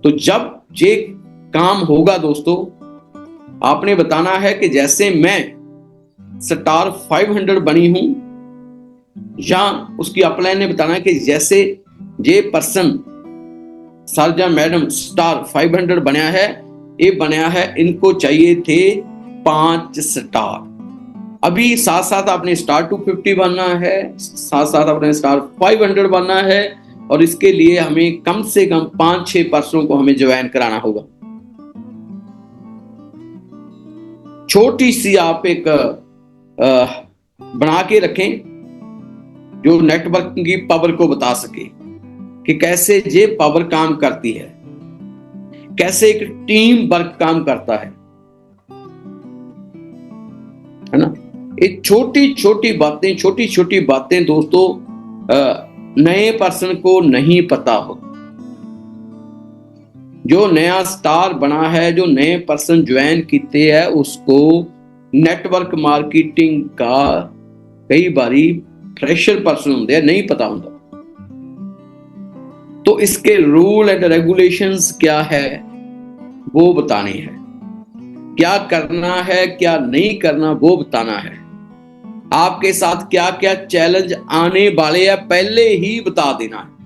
तो जब ये काम होगा दोस्तों, आपने बताना है कि जैसे मैं स्टार 500 बनी हूं, या उसकी अपलाइन ने बताना है कि जैसे ये पर्सन सारजा मैडम स्टार 500 बनया है, ये बनया है, इनको चाहिए थे 5 स्टार। अभी साथ साथ आपने स्टार 250 बनना है, साथ साथ आपने स्टार 500 बनना है, और इसके लिए हमें कम से कम 5-6 पर्सनों को हमें ज्वाइन कराना होगा। छोटी सी आप एक बना के रखें जो नेटवर्किंग की पावर को बता सके कि कैसे ये पावर काम करती है, कैसे एक टीम वर्क काम करता है ना। ये छोटी छोटी बातें दोस्तों नए पर्सन को नहीं पता हो। जो नया स्टार बना है, जो नए पर्सन ज्वाइन किते है, उसको नेटवर्क मार्केटिंग का कई बारी फ्रेशर पर्सन होंगे है, नहीं पता होता। तो इसके रूल एंड रेगुलेशंस क्या है वो बताने हैं, क्या करना है क्या नहीं करना वो बताना है, आपके साथ क्या क्या चैलेंज आने वाले हैं पहले ही बता देना है।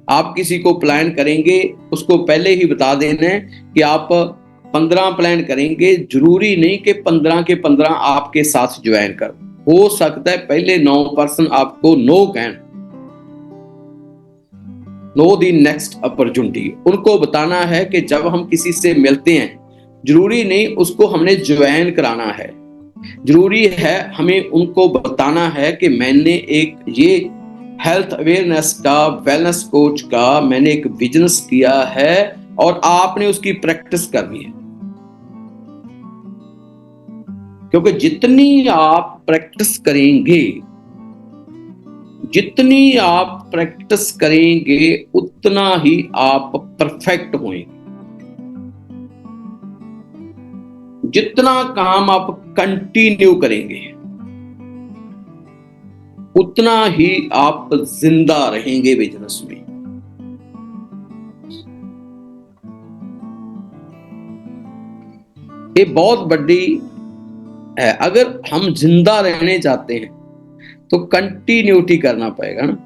आप किसी को प्लान करेंगे उसको पहले ही बता देना है कि आप 15 प्लान करेंगे, जरूरी नहीं कि 15 के 15 आपके साथ ज्वाइन कर। हो सकता है पहले 9 पर्सन आपको नो कहन, नो दी नेक्स्ट अपॉर्चुनिटी। उनको बताना है कि जब हम किसी से मिलते हैं, जरूरी नहीं उसको हमने ज्वाइन कराना है, जरूरी है हमें उनको बताना है कि मैंने एक ये हेल्थ अवेयरनेस का, वेलनेस कोच का मैंने एक बिजनेस किया है और आपने उसकी प्रैक्टिस करनी है। क्योंकि जितनी आप प्रैक्टिस करेंगे, जितनी आप प्रैक्टिस करेंगे उतना ही आप परफेक्ट होंगे। जितना काम आप कंटिन्यू करेंगे उतना ही आप जिंदा रहेंगे बिजनेस में। ये बहुत बड़ी है। अगर हम जिंदा रहने चाहते हैं तो कंटिन्यूटी करना पड़ेगा ना।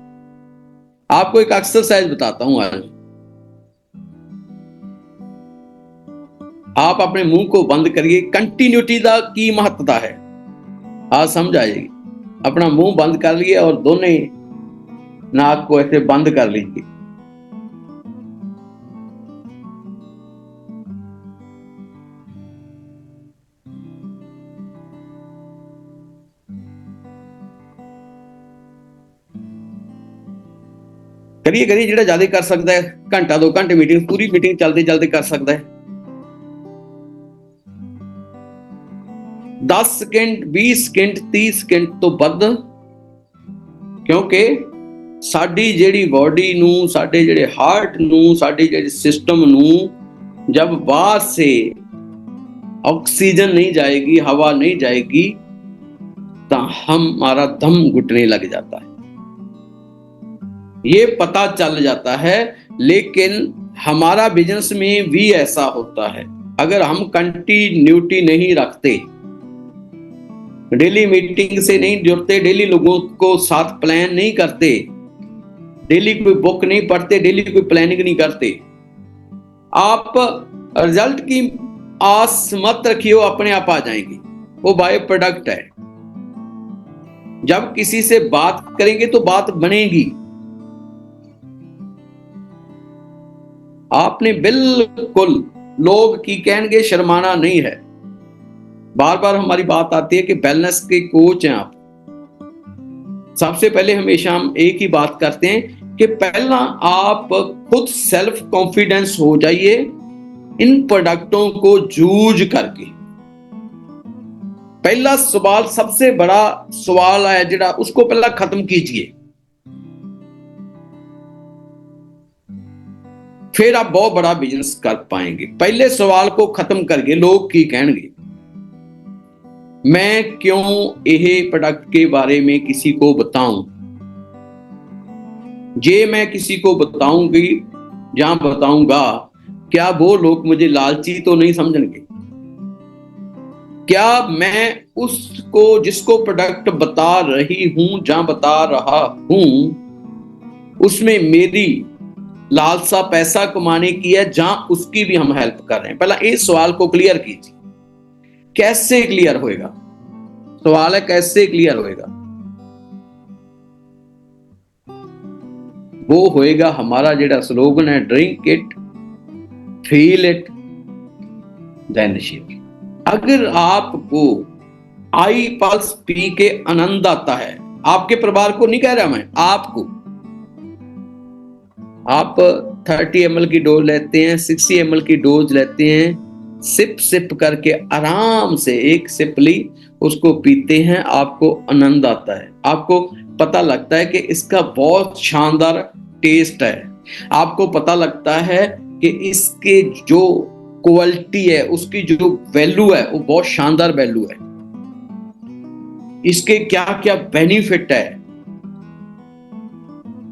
आपको एक एक्सरसाइज बताता हूं आज। आप अपने मुंह को बंद करिए, कंटिन्यूटी का की महत्ता है आज समझ आएगी। अपना मुंह बंद कर लिए और दोनों नाक को ऐसे बंद कर लीजिए। करिए करिए, जिहड़ा ज्यादा कर सकता है, घंटा 2 घंटे मीटिंग, पूरी मीटिंग चलते चलते कर सकता है। 10 सेकंड 20 सेकंड 30 सेकंड तो ਵੱਧ, क्योंकि साडी जेड़ी बॉडी नू, साडे जेड़े हार्ट नू, साडे जेड़े सिस्टम नू जब बाहर से ऑक्सीजन नहीं जाएगी, हवा नहीं जाएगी, तो हमारा दम घुटने लग जाता है। ये पता चल जाता है। लेकिन हमारा बिजनेस में भी ऐसा होता है। अगर हम कंटिन्यूटी नहीं रखते, डेली मीटिंग से नहीं जुड़ते, डेली लोगों को साथ प्लान नहीं करते, डेली कोई बुक नहीं पढ़ते, डेली कोई प्लानिंग नहीं करते, आप रिजल्ट की आस मत रखिए, वो अपने आप आ जाएंगे। वो बाय प्रोडक्ट है। जब किसी से बात करेंगे तो बात बनेगी। आपने बिल्कुल लोग की कहेंगे शर्माना नहीं है। बार बार हमारी बात आती है कि वेलनेस के कोच हैं आप। सबसे पहले हमेशा हम एक ही बात करते हैं कि पहला आप खुद सेल्फ कॉन्फिडेंस हो जाइए इन प्रोडक्टों को यूज करके। पहला सवाल, सबसे बड़ा सवाल है जिहड़ा, उसको पहला खत्म कीजिए, फिर आप बहुत बड़ा बिजनेस कर पाएंगे। पहले सवाल को खत्म करके लोग की कहेंगे, मैं क्यों यह प्रोडक्ट के बारे में किसी को बताऊं। जे मैं किसी को बताऊंगी या बताऊंगा क्या वो लोग मुझे लालची तो नहीं समझेंगे? क्या मैं उसको जिसको प्रोडक्ट बता रही हूं, जहां बता रहा हूं, उसमें मेरी लालसा पैसा कमाने की है, जहां उसकी भी हम हेल्प कर रहे हैं? पहला इस सवाल को क्लियर कीजिए। कैसे क्लियर होएगा? सवाल है कैसे क्लियर होएगा? वो होएगा हमारा जेड़ा स्लोगन है, drink it, feel it, then share. अगर आपको आई पल्स पी के आनंद आता है, आपके परिवार को नहीं कह रहा मैं, आपको, आप 30 ml की डोज लेते हैं, 60 ml की डोज लेते हैं, सिप सिप करके आराम से एक सिप ली, उसको पीते हैं, आपको आनंद आता है, आपको पता लगता है कि इसका बहुत शानदार टेस्ट है, आपको पता लगता है कि इसके जो क्वालिटी है, उसकी जो वैल्यू है वो बहुत शानदार वैल्यू है, इसके क्या क्या बेनिफिट है,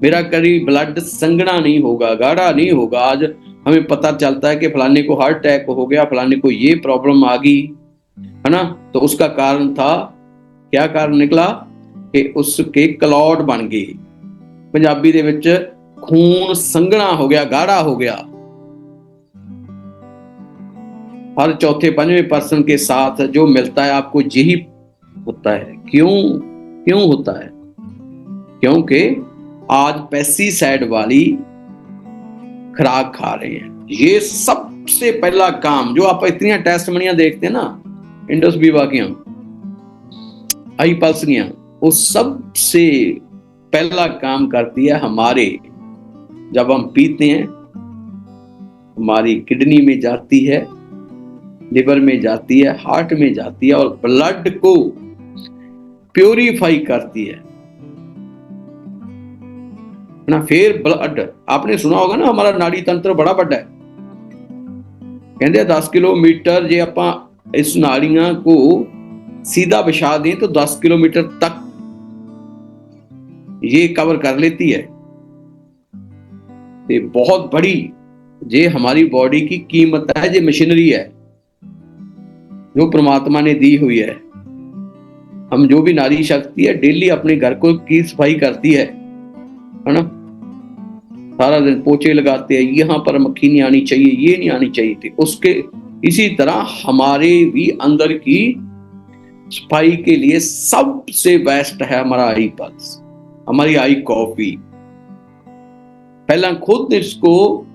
मेरा कभी ब्लड संघना नहीं होगा, गाढ़ा नहीं होगा। आज हमें पता चलता है कि फलाने को हार्ट अटैक हो गया, फलाने को ये प्रॉब्लम आ गई, है ना, तो उसका कारण था, क्या कारण निकला कि उसके क्लॉट बन गई, पंजाबी दे विच खून संघना हो गया, गाढ़ा हो गया। हर चौथे पंजवें पर्सन के साथ जो मिलता है आपको यही होता है। क्यों होता है? क्योंकि आज पेस्टिसाइड वाली खुराक खा रहे हैं। ये सबसे पहला काम, जो आप इतनी टेस्टमनियां देखते हैं ना, इंडस बीवा की, आई पल्स की, वो सबसे पहला काम करती है हमारे, जब हम पीते हैं हमारी किडनी में जाती है, लिवर में जाती है, हार्ट में जाती है और ब्लड को प्यूरिफाई करती है ना। फिर ब्लड, आपने सुना होगा ना, हमारा नाड़ी तंत्र बड़ा बड़ा है, कहते हैं 10 किलोमीटर जे आप इस नाड़ियां को सीधा बिछा दें तो 10 किलोमीटर तक ये कवर कर लेती है। ये बहुत बड़ी जे हमारी बॉडी की कीमत है, जे मशीनरी है जो परमात्मा ने दी हुई है। हम जो भी नारी शक्ति है डेली अपने घर को की सफाई करती है ना, सारा दिन पोछे लगाते हैं, यहाँ पर मक्खी नहीं आनी चाहिए, ये नहीं आनी चाहिए थी, उसके इसी तरह हमारे भी अंदर की सफाई के लिए सबसे बेस्ट है हमारा आई पल्स, हमारी आई कॉफी। पहला खुद इसको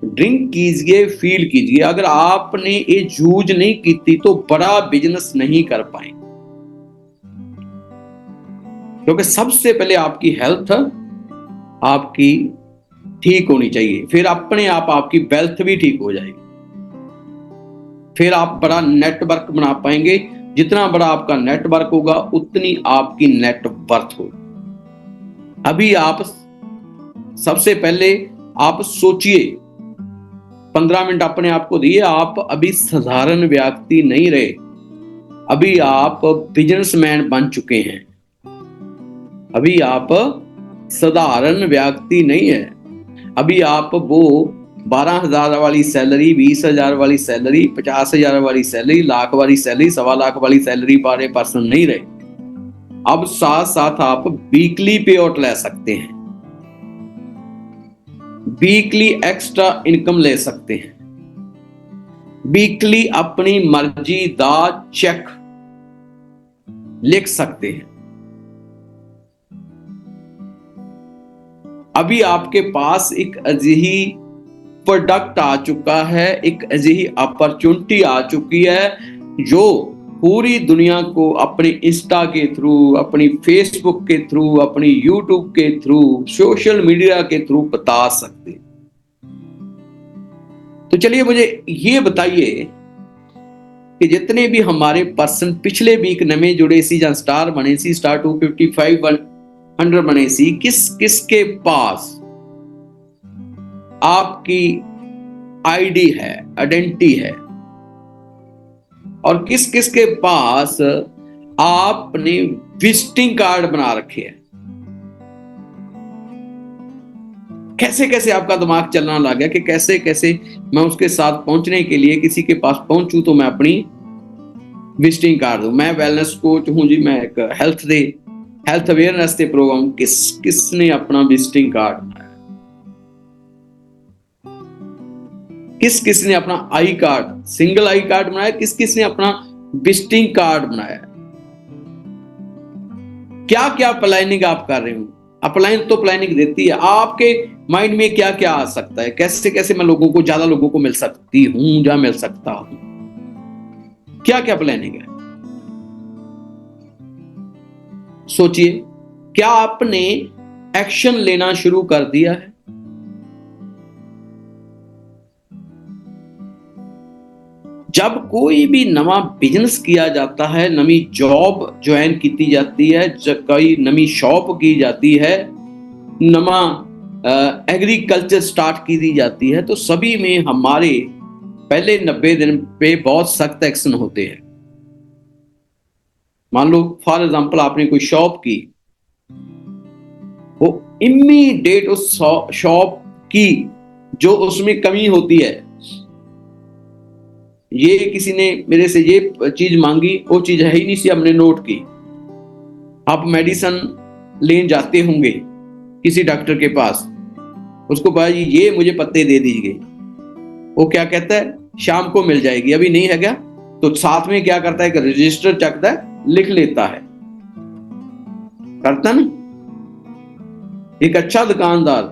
ड्रिंक कीजिए, फील कीजिए। अगर आपने ये यूज नहीं की तो बड़ा बिजनेस नहीं कर पाएंगे, क्योंकि सबसे पहले आपकी हेल्थ आपकी ठीक होनी चाहिए, फिर अपने आप आपकी वेल्थ भी ठीक हो जाएगी, फिर आप बड़ा नेटवर्क बना पाएंगे। जितना बड़ा आपका नेटवर्क होगा उतनी आपकी नेटवर्थ होगी। अभी आप सबसे पहले आप सोचिए, 15 मिनट अपने आप को दिए, आप अभी साधारण व्यक्ति नहीं रहे, अभी आप बिजनेसमैन बन चुके हैं, अभी आप साधारण व्यक्ति नहीं है, अभी आप वो 12,000 वाली सैलरी, 20,000 वाली सैलरी, 50,000 वाली सैलरी, लाख वाली सैलरी, 1.25 लाख वाली सैलरी वाले पर्सन नहीं रहे। अब साथ साथ आप वीकली पे आउट ले सकते हैं, वीकली एक्स्ट्रा इनकम ले सकते हैं, वीकली अपनी मर्जी दा चेक लिख सकते हैं। अभी आपके पास एक अजिही प्रोडक्ट आ चुका है, एक अजिही अपॉर्चुनिटी आ चुकी है जो पूरी दुनिया को अपने इंस्टा के थ्रू, अपनी फेसबुक के थ्रू, अपनी यूट्यूब के थ्रू, सोशल मीडिया के थ्रू बता सकते। तो चलिए मुझे ये बताइए कि जितने भी हमारे पर्सन पिछले वीक नवे जुड़े सी या स्टार बने सी, स्टार 255 100 बने सी, किस किस के पास आपकी आईडी है, आइडेंटिटी है, और किस किस के पास आपने विजिटिंग कार्ड बना रखे हैं। कैसे कैसे आपका दिमाग चलना लग गया कि कैसे कैसे मैं उसके साथ पहुंचने के लिए किसी के पास पहुंचूं तो मैं अपनी विजिटिंग कार्ड दूं। मैं वेलनेस कोच हूं जी, मैं एक हेल्थ अवेयरनेस के प्रोग्राम किसने अपना विजिटिंग कार्ड बनाया, किसने अपना I card, single I card बनाया, किसने अपना विजिटिंग कार्ड बनाया, क्या क्या प्लानिंग आप कर रहे हो। अपलाइन तो प्लानिंग देती है, आपके माइंड में क्या क्या आ सकता है, कैसे कैसे मैं ज्यादा लोगों को मिल सकती हूं या मिल सकता हूं, क्या क्या प्लानिंग है। सोचिए, क्या आपने एक्शन लेना शुरू कर दिया है। जब कोई भी नवा बिजनेस किया जाता है, नवी जॉब ज्वाइन की जाती है, कोई नवी शॉप की जाती है, नवा एग्रीकल्चर स्टार्ट की दी जाती है, तो सभी में हमारे पहले 90 दिन पे बहुत सख्त एक्शन होते हैं। मान लो फॉर एग्जांपल आपने कोई शॉप की, वो इमीडिएट उस शॉप की जो उसमें कमी होती है, ये किसी ने मेरे से ये चीज मांगी, वो चीज है ही नहीं सी, हमने नोट की। आप मेडिसिन लेने जाते होंगे किसी डॉक्टर के पास, उसको भाई ये मुझे पत्ते दे दीजिए, वो क्या कहता है शाम को मिल जाएगी, अभी नहीं है क्या, तो साथ में क्या करता है कि रजिस्टर चकता है, लिख लेता है, करता ना। एक अच्छा दुकानदार,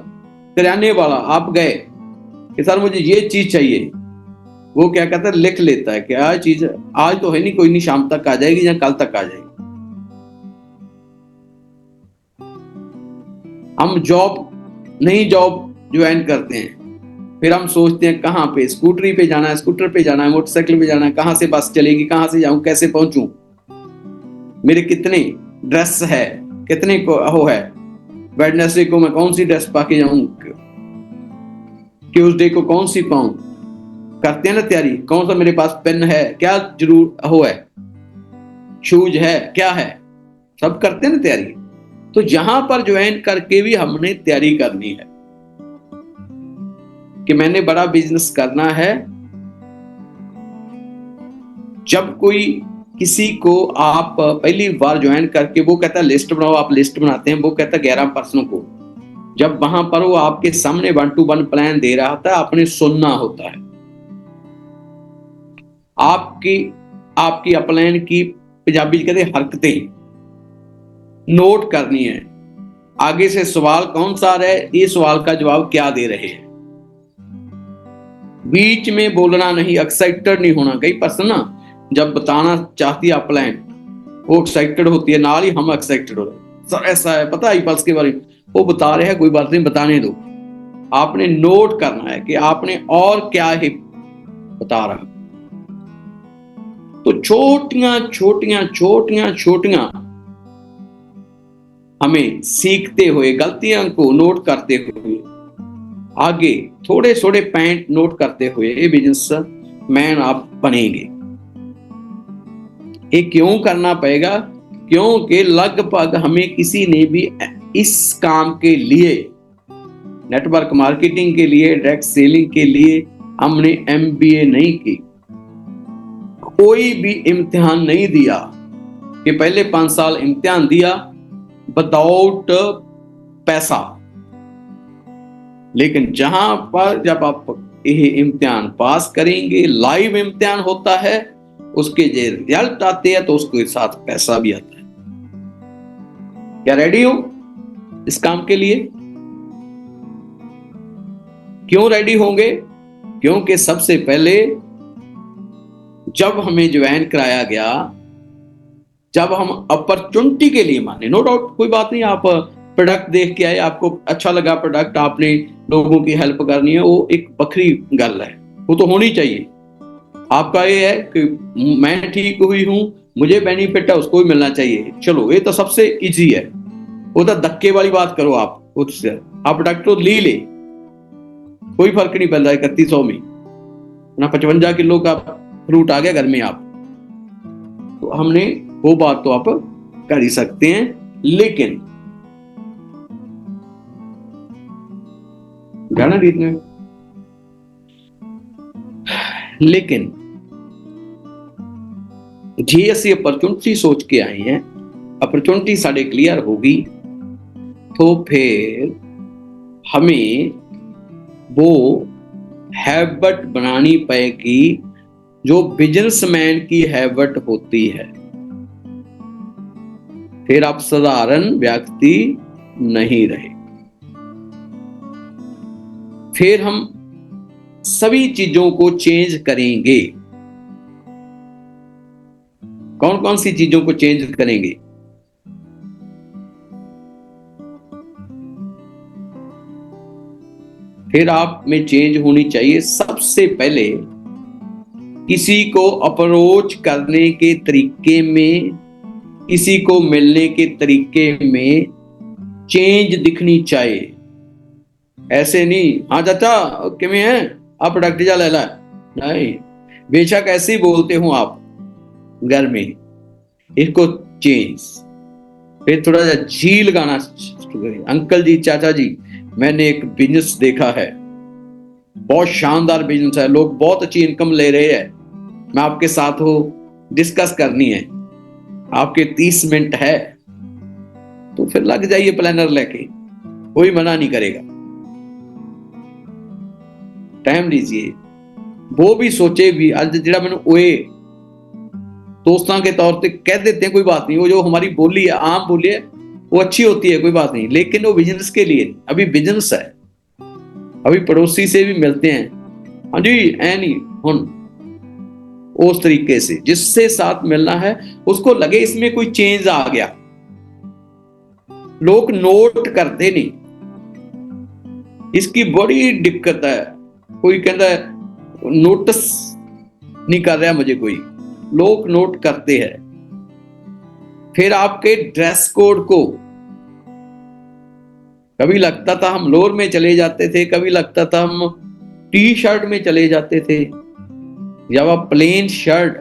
किराने वाला, आप गए कि सर मुझे ये चीज चाहिए, वो क्या कहता है लिख लेता है कि आज चीज आज तो है नहीं, कोई नहीं, शाम तक आ जाएगी या कल तक आ जाएगी। हम नई जॉब ज्वाइन करते हैं, फिर हम सोचते हैं कहाँ पे, स्कूटरी पे जाना है, स्कूटर पे जाना है, मोटरसाइकिल पे जाना है, कहाँ से बस चलेगी, कहाँ से जाऊं, कैसे पहुंचूं, मेरे कितने ड्रेस है, कितने को हो है, वेडनेसडे को मैं कौन सी ड्रेस पाके जाऊं, ट्यूसडे को कौन सी पाऊं, करते हैं ना तैयारी, कौन सा मेरे पास पेन है, क्या जरूर हो है, शूज है, क्या है, सब करते हैं ना तैयारी। तो यहां पर ज्वाइन करके भी हमने तैयारी करनी है कि मैंने बड़ा बिजनेस करना है। जब कोई किसी को आप पहली बार ज्वाइन करके वो कहता है लिस्ट बनाओ, आप लिस्ट बनाते हैं, वो कहता है 11 पर्सनों को, जब वहां पर वो आपके सामने 1 to 1 प्लान दे रहा होता है, आपने सुनना होता है, आपकी अपलाइन की पंजाबी कहते हरकतें नोट करनी है, आगे से सवाल कौन सा आ रहा है, ये सवाल का जवाब क्या दे रहे हैं, बीच में बोलना नहीं, एक्साइटेड नहीं होना। कई पर्सन ना जब बताना चाहती है अपलाइन, वो एक्साइटेड होती है, नाल ही हम एक्साइटेड हो रहे हैं, सर ऐसा है, पता है पल्स के बारे में, वो बता रहे हैं, कोई बात नहीं, बताने दो। आपने नोट करना है कि आपने और क्या है बता रहा। तो छोटियां छोटियां छोटियां छोटियां हमें सीखते हुए, गलतियों को नोट करते हुए, आगे थोड़े थोड़े पॉइंट नोट करते हुए बिजनेस मैन आप बनेंगे। ये क्यों करना पड़ेगा, क्योंकि लगभग हमें किसी ने भी इस काम के लिए, नेटवर्क मार्केटिंग के लिए, डायरेक्ट सेलिंग के लिए हमने एमबीए नहीं की, कोई भी इम्तिहान नहीं दिया कि पहले 5 साल इम्तिहान दिया विदाउट पैसा, लेकिन जहां पर जब आप ये इम्तिहान पास करेंगे, लाइव इम्तिहान होता है, उसके जो रिजल्ट आते हैं तो उसके साथ पैसा भी आता है। क्या रेडी हो इस काम के लिए? क्यों रेडी होंगे? क्योंकि सबसे पहले जब हमें ज्वाइन कराया गया, जब हम अपॉर्चुनिटी के लिए माने, नो डाउट कोई बात नहीं, आप प्रोडक्ट देख के आए, आपको अच्छा लगा प्रोडक्ट, आपने लोगों की हेल्प करनी है, वो एक बखरी गल है, वो तो होनी चाहिए। आपका ये है कि मैं ठीक हुई हूं, मुझे बेनिफिट है, उसको भी मिलना चाहिए, चलो ये तो सबसे इजी है। वो तो धक्के वाली बात करो आप उससे, आप प्रोडक्ट तो ले कोई फर्क नहीं पड़ता 3100 में ना, 55 किलो का फ्रूट आ गया घर में आप, तो हमने वो बात तो आप कर ही सकते हैं। लेकिन जाना रीत में। लेकिन जे ਅਸੀਂ अपॉर्चुनिटी सोच के आए हैं, अपॉर्चुनिटी साढ़े क्लियर होगी, तो फिर हमें वो हैबिट बनानी पड़ेगी जो बिजनेसमैन की हैबिट होती है। फिर आप साधारण व्यक्ति नहीं रहे। फिर हम सभी चीजों को चेंज करेंगे। कौन कौन सी चीजों को चेंज करेंगे? फिर आप में चेंज होनी चाहिए सबसे पहले किसी को अप्रोच करने के तरीके में, किसी को मिलने के तरीके में चेंज दिखनी चाहिए। ऐसे नहीं, हाँ चाचा किमें है आप प्रोडक्ट जा ले ला, नहीं, बेशक ऐसे ही बोलते हो आप घर में, इसको चेंज। फिर थोड़ा सा झील गाना शुरू करें, अंकल जी चाचा जी मैंने एक बिजनेस देखा है, बहुत शानदार बिजनेस है, लोग बहुत अच्छी इनकम ले रहे हैं, मैं आपके साथ हो, डिस्कस करनी है, आपके 30 मिनट है, तो फिर लग जाइए प्लानर लेके, कोई मना नहीं करेगा, टाइम लीजिए। वो भी सोचे भी आज जरा मैंने ओए दोस्तों के तौर पे कह देते हैं, कोई बात नहीं, वो जो हमारी बोली है, आम बोली है, वो अच्छी होती है, कोई बात नहीं, लेकिन वो बिजनेस के लिए, अभी बिजनेस है, अभी पड़ोसी से भी मिलते हैं, हाँ जी ऐ नहीं हुन, उस तरीके से जिससे साथ मिलना है उसको लगे इसमें कोई चेंज आ गया। लोग नोट करते नहीं, इसकी बड़ी दिक्कत है। कोई कहता है नोटिस नहीं कर रहा मुझे कोई, लोग नोट करते हैं। फिर आपके ड्रेस कोड को, कभी लगता था हम लोअर में चले जाते थे, कभी लगता था हम टी शर्ट में चले जाते थे, जब आप प्लेन शर्ट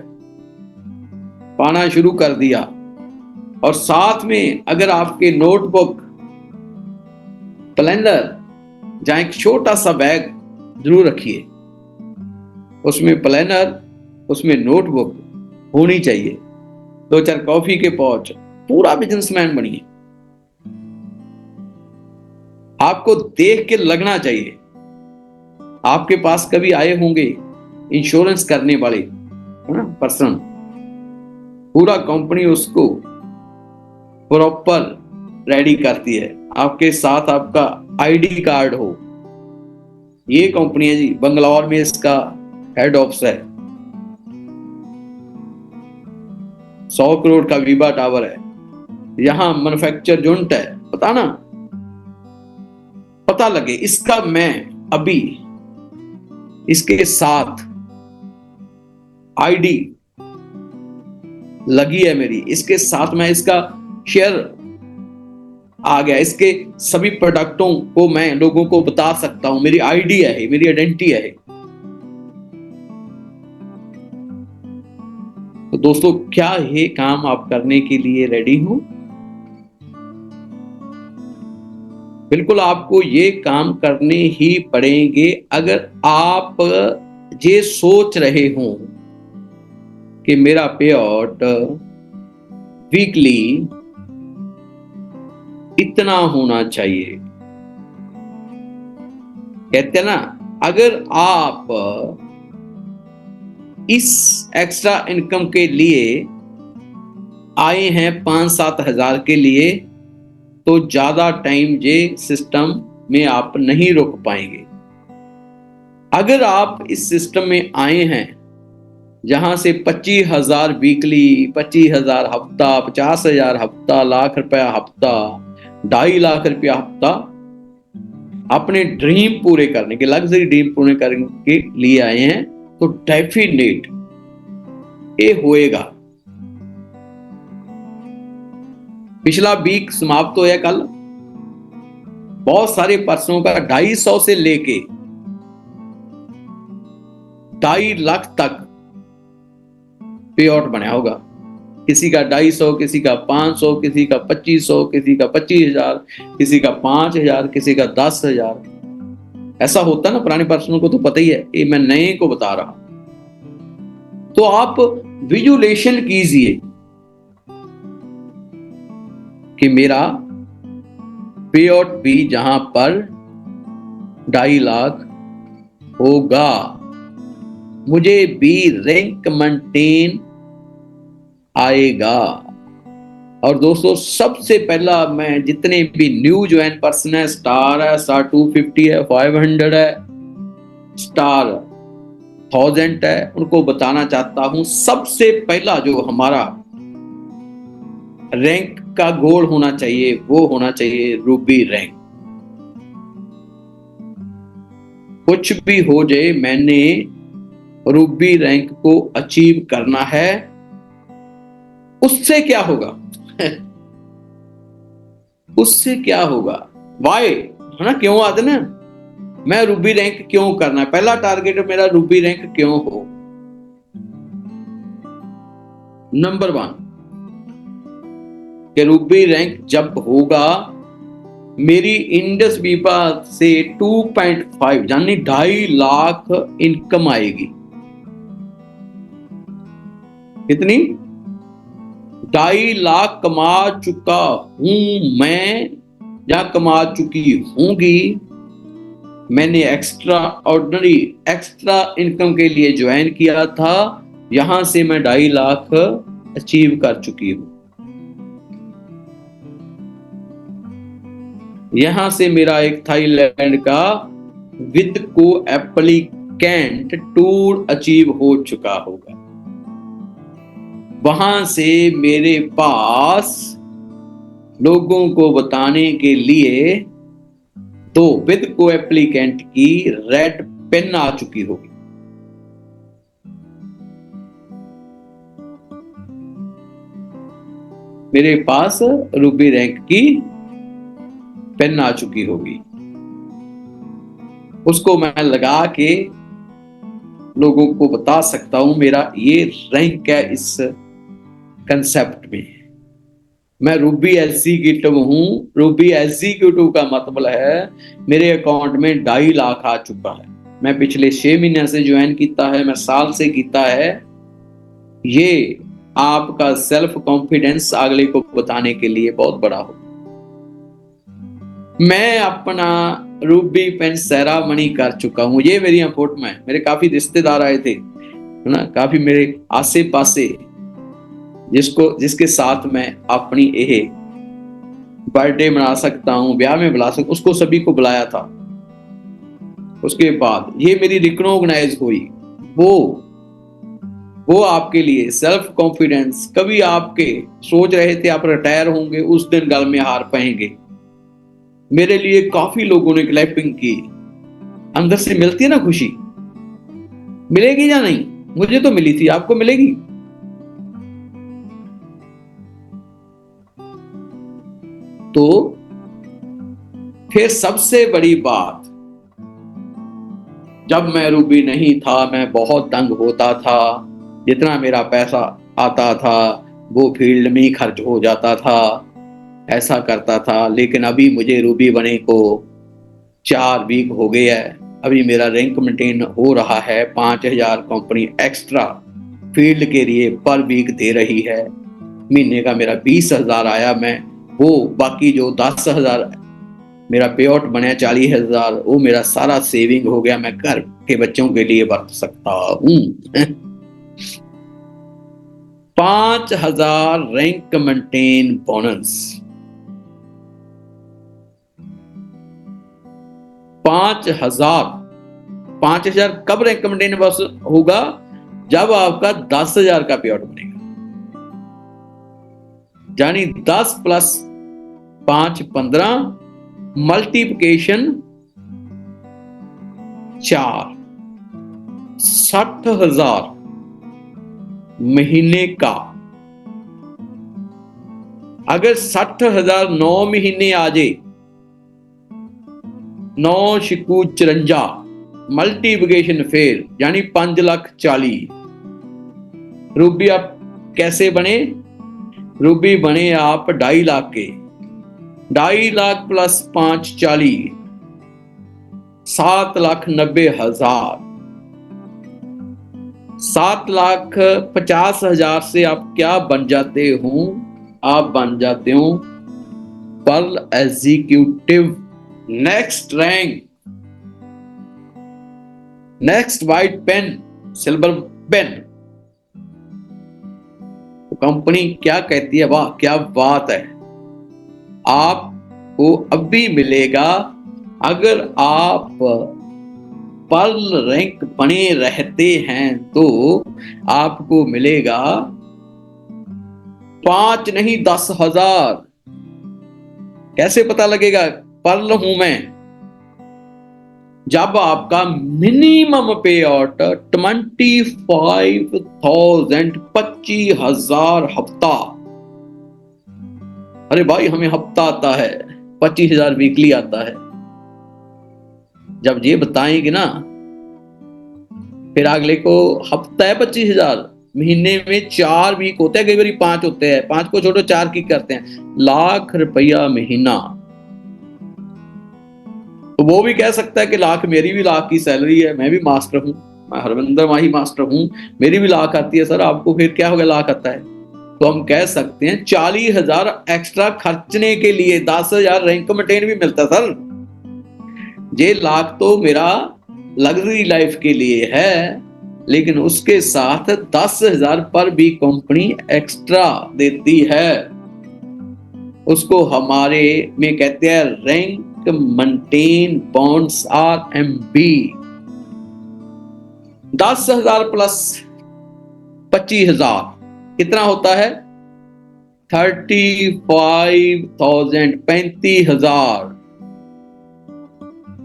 पाना शुरू कर दिया, और साथ में अगर आपके नोटबुक प्लानर जहां एक छोटा सा बैग जरूर रखिए, उसमें प्लानर, उसमें नोटबुक होनी चाहिए, 2-4 कॉफी के पाउच, पूरा बिजनेसमैन बनिए। आपको देख के लगना चाहिए, आपके पास कभी आए होंगे इंश्योरेंस करने वाले, है ना, पर्सन, पूरा कंपनी उसको प्रॉपर रेडी करती है, आपके साथ आपका आईडी कार्ड हो, ये कंपनी है जी, बंगलौर में इसका हेड ऑफिस है, 100 करोड़ का वीबा टावर है, यहां मैन्युफैक्चर यूनिट है, पता ना, पता लगे इसका, मैं अभी इसके साथ आईडी लगी है मेरी, इसके साथ मैं इसका शेयर आ गया, इसके सभी प्रोडक्टों को मैं लोगों को बता सकता हूं, मेरी आईडी है, मेरी आइडेंटिटी है। तो दोस्तों, क्या ये काम आप करने के लिए रेडी हो? बिल्कुल आपको ये काम करने ही पड़ेंगे। अगर आप ये सोच रहे हो कि मेरा पे आउट वीकली इतना होना चाहिए, कहते हैं ना, अगर आप इस एक्स्ट्रा इनकम के लिए आए हैं 5-7 हजार के लिए, तो ज्यादा टाइम ये सिस्टम में आप नहीं रुक पाएंगे। अगर आप इस सिस्टम में आए हैं जहां से 25,000 वीकली, 25,000 हफ्ता, 50,000 हफ्ता, लाख रुपया हफ्ता, 2.5 लाख रुपया हफ्ता, अपने ड्रीम पूरे करने के, लग्जरी ड्रीम पूरे करने के लिए आए हैं, तो डेफिनेट ये होएगा। पिछला वीक समाप्त होया कल, बहुत सारे पर्सनों का 250 से लेके 2.5 लाख तक पे आउट बनाया होगा। किसी का 250, किसी का 500, किसी का 2500, किसी का 25,000, किसी का 5,000, किसी का 10,000, ऐसा होता ना, पुराने पर्सन को तो पता ही है, ये मैं नए को बता रहा हूं। तो आप विजुलेशन कीजिए कि मेरा पे आउट भी जहां पर 2.5 लाख होगा, मुझे भी रैंक मेंटेन आएगा। और दोस्तों सबसे पहला मैं जितने भी न्यू ज्वाइन पर्सन है, स्टार है, स्टार 250 है, 500 है, स्टार 1000 है, उनको बताना चाहता हूं, सबसे पहला जो हमारा रैंक का गोल होना चाहिए वो होना चाहिए रूबी रैंक। कुछ भी हो जाए, मैंने रूबी रैंक को अचीव करना है। उससे क्या होगा उससे क्या होगा, वाई है ना, क्यों आते ना, मैं रूबी रैंक क्यों करना है, पहला टारगेट मेरा रूबी रैंक क्यों हो। नंबर 1 कि रूबी रैंक जब होगा, मेरी इंडस बीपा से 2.5 यानी 2.5 लाख इनकम आएगी। कितनी? 2.5 लाख कमा चुका हूं मैं, या कमा चुकी होंगी। मैंने एक्स्ट्रा इनकम के लिए ज्वाइन किया था, यहां से मैं 2.5 लाख अचीव कर चुकी हूं। यहां से मेरा एक थाईलैंड का विद को एप्लीकेंट टूर अचीव हो चुका होगा। वहां से मेरे पास लोगों को बताने के लिए 2 विद को एप्लीकेंट की रेड पेन आ चुकी होगी। मेरे पास रूबी रैंक की पेन आ चुकी होगी, उसको मैं लगा के लोगों को बता सकता हूं मेरा ये रैंक है। इस कंसेप्ट में मैं रूबी एग्जीक्यूटिव हूं। रूबी एग्जीक्यूटिव का मतलब है मेरे अकाउंट में 2.5 लाख आ चुका है। मैं पिछले 6 महीने से ज्वाइन किया है, मैं साल से किया है। ये आपका सेल्फ कॉन्फिडेंस अगले को बताने के लिए बहुत बड़ा हो। मैं अपना रूबी पेन सेरेमनी कर चुका हूं। ये मेरी फोटो में मेरे काफी रिश्तेदार आए थे ना, काफी मेरे आसे पासे, जिसके साथ मैं अपनी ये बर्थडे मना सकता हूं, ब्याह में बुला सकता, उसको सभी को बुलाया था। उसके बाद ये मेरी रिकॉग्नाइज हुई। वो आपके लिए सेल्फ कॉन्फिडेंस, कभी आपके सोच रहे थे आप रिटायर होंगे, उस दिन गल में हार पाएंगे। मेरे लिए काफी लोगों ने क्लैपिंग की। अंदर से मिलती है ना खुशी, मिलेगी या नहीं? मुझे तो मिली थी, आपको मिलेगी? तो फिर सबसे बड़ी बात, जब मैं रूबी नहीं था मैं बहुत तंग होता था। जितना मेरा पैसा आता था वो फील्ड में ही खर्च हो जाता था, ऐसा करता था। लेकिन अभी मुझे रूबी बने को 4 वीक हो गए है। अभी मेरा रैंक मेंटेन हो रहा है। 5,000 कंपनी एक्स्ट्रा फील्ड के लिए पर वीक दे रही है। महीने का मेरा 20,000 आया, मैं वो बाकी जो 10,000 मेरा पे आउट बने 40,000, वो मेरा सारा सेविंग हो गया। मैं घर के बच्चों के लिए बरत सकता हूं। 5,000 रैंक मेंटेन बोनस। 5,000 कब रैंक मेंटेन बस होगा? जब आपका 10,000 का पे आउट बनेगा, यानी 10 प्लस 5 15, मल्टीप्लिकेशन 4, 60,000 महीने का। अगर 60,000 9 महीने आ जाए, 9 शिकू 54, मल्टीप्लिकेशन फिर यानी 5,40,000। रूबी आप कैसे बने? रूबी बने आप 2.5 लाख के। 2.5 लाख प्लस 5 40, 7,90,000, 7,50,000 से आप क्या बन जाते हो? आप बन जाते हो pearl executive, next rank, next white pen, silver pen. तो कंपनी क्या कहती है? वाह क्या बात है, आपको अब भी मिलेगा। अगर आप पर्ल रैंक बने रहते हैं तो आपको मिलेगा 5 नहीं 10,000। कैसे पता लगेगा पर्ल हूं मैं? जब आपका मिनिमम पे आउट 25,000, 25,000 हफ्ता। अरे भाई हमें हफ्ता आता है, 25,000 वीकली आता है। जब ये बताएंगे ना, फिर अगले को हफ्ता है 25,000, महीने में 4 वीक होते हैं, कई बार 5 होते हैं, 5 को छोड़ो 4 की करते हैं, लाख रुपया महीना। तो वो भी कह सकता है कि लाख, मेरी भी लाख की सैलरी है, मैं भी मास्टर हूं, मैं हरविंदर माही मास्टर हूं, मेरी भी लाख आती है। सर आपको फिर क्या हो गया लाख आता है? तो हम कह सकते हैं 40,000 एक्स्ट्रा खर्चने के लिए 10,000 रैंक मेंटेन भी मिलता सर। ये लाख तो मेरा लग्जरी लाइफ के लिए है, लेकिन उसके साथ 10,000 पर भी कंपनी एक्स्ट्रा देती है। उसको हमारे में कहते हैं rank maintain bonds, RMB। 10,000 plus 25,000 कितना होता है? 35,000, 35,000।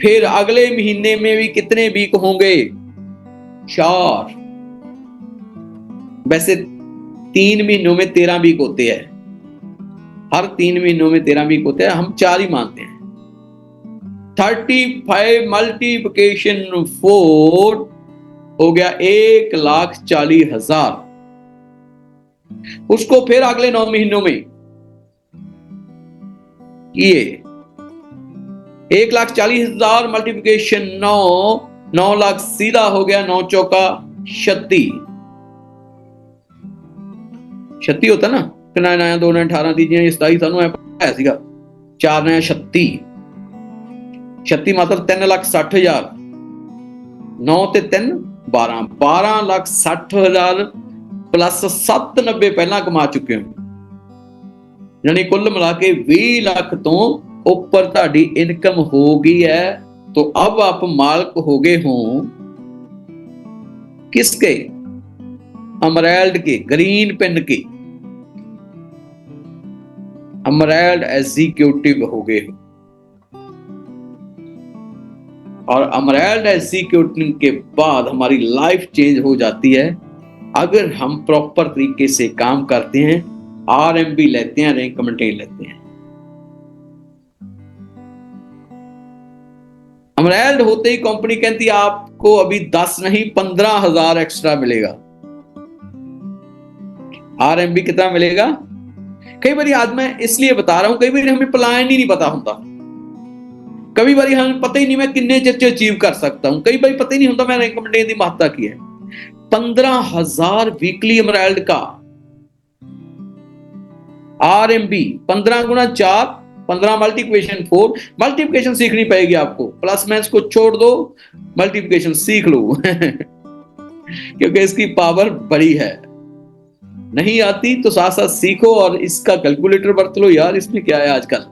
फिर अगले महीने में भी कितने वीक होंगे? 4। वैसे 3 महीनों में 13 वीक होते हैं, हर 3 महीनों में 13 वीक होते हैं, हम 4 ही मानते हैं। 35 मल्टीप्लिकेशन 4 हो गया 1,40,000। उसको फिर अगले 9 महीनों में किए, 1,40,000 मल्टीप्लिकेशन 9 लाख सीधा हो गया 9 चौका 36। 36 होता ना, 9 9 2 9 18 3 27 सानू है सीगा, 4 9 36, 36 मात्र 3,60,000, 9 ते 3 12, 12,60,000 प्लस 97 पहला कमा चुके हो, यानी कुल मिला के 20 लाख तो ऊपर ताड़ी इनकम हो गई है। तो अब आप मालिक हो गए हो किसके? अमरैल्ड के, ग्रीन पेन के अमरैल्ड एग्जीक्यूटिव हो गए हो। और अमरैल्ड एग्जीक्यूटिव के बाद हमारी लाइफ चेंज हो जाती है अगर हम प्रॉपर तरीके से काम करते हैं, RMB लेते हैं, रैंक मेंटेन लेते हैं। अमरैल्ड होते ही कंपनी कहती आपको अभी 10 नहीं 15,000 एक्स्ट्रा मिलेगा। RMB कितना मिलेगा? कई बार आज मैं इसलिए बता रहा हूं, कई बार हमें प्लान ही नहीं पता होता, कई बार हमें पता ही नहीं मैं किन्ने चर्चे अचीव कर सकता हूं, कई बार पता ही नहीं होता मैं रैंक मेंटेन की महत्ता की है। 15,000 वीकली अमरैल्ड का RMB 15 गुना 4, 15 मल्टीप्लिकेशन 4, मल्टीप्लिकेशन सीखनी पड़ेगी आपको, प्लस माइनस को छोड़ दो, मल्टीप्लिकेशन सीख लो क्योंकि इसकी पावर बड़ी है। नहीं आती तो साथ साथ सीखो और इसका कैलकुलेटर बरत लो यार, इसमें क्या है आजकल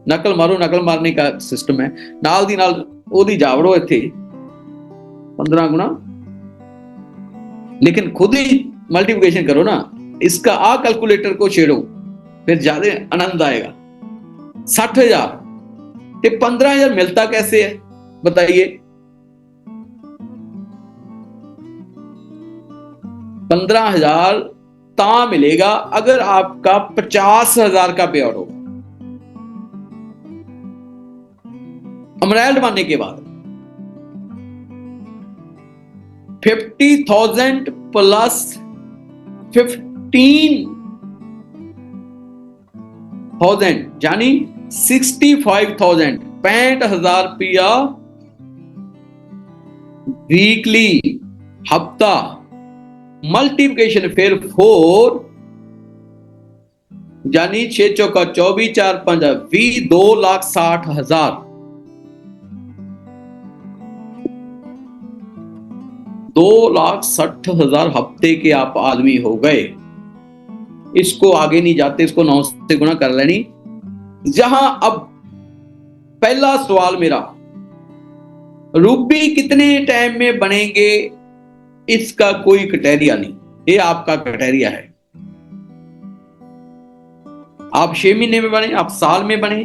नकल मारो, नकल मारने का सिस्टम है, नाल दी नाल ओदी जावड़ो इत्थे 15 गुना, लेकिन खुद ही मल्टीप्लिकेशन करो ना, इसका आ कैलकुलेटर को छेड़ो, फिर ज्यादा आनंद आएगा। 60,000 ते 15,000 मिलता कैसे है बताइए? 15,000 ता मिलेगा अगर आपका 50,000 का पे आउट होगा अमरैल्ड बनने के बाद। 50,000 प्लस 15,000 यानी 65,000, 65,000 रुपया वीकली, हफ्ता, मल्टीप्लिकेशन फिर 4, यानी 6 चौका 24, 4 5 20, 2,60,000। 2,60,000 हफ्ते के आप आदमी हो गए। इसको आगे नहीं जाते, इसको 9 से गुणा कर लेनी। जहां अब पहला सवाल मेरा, रूपी कितने टाइम में बनेंगे, इसका कोई क्राइटेरिया नहीं, ये आपका क्राइटेरिया है। आप 6 महीने में बने, आप साल में बने,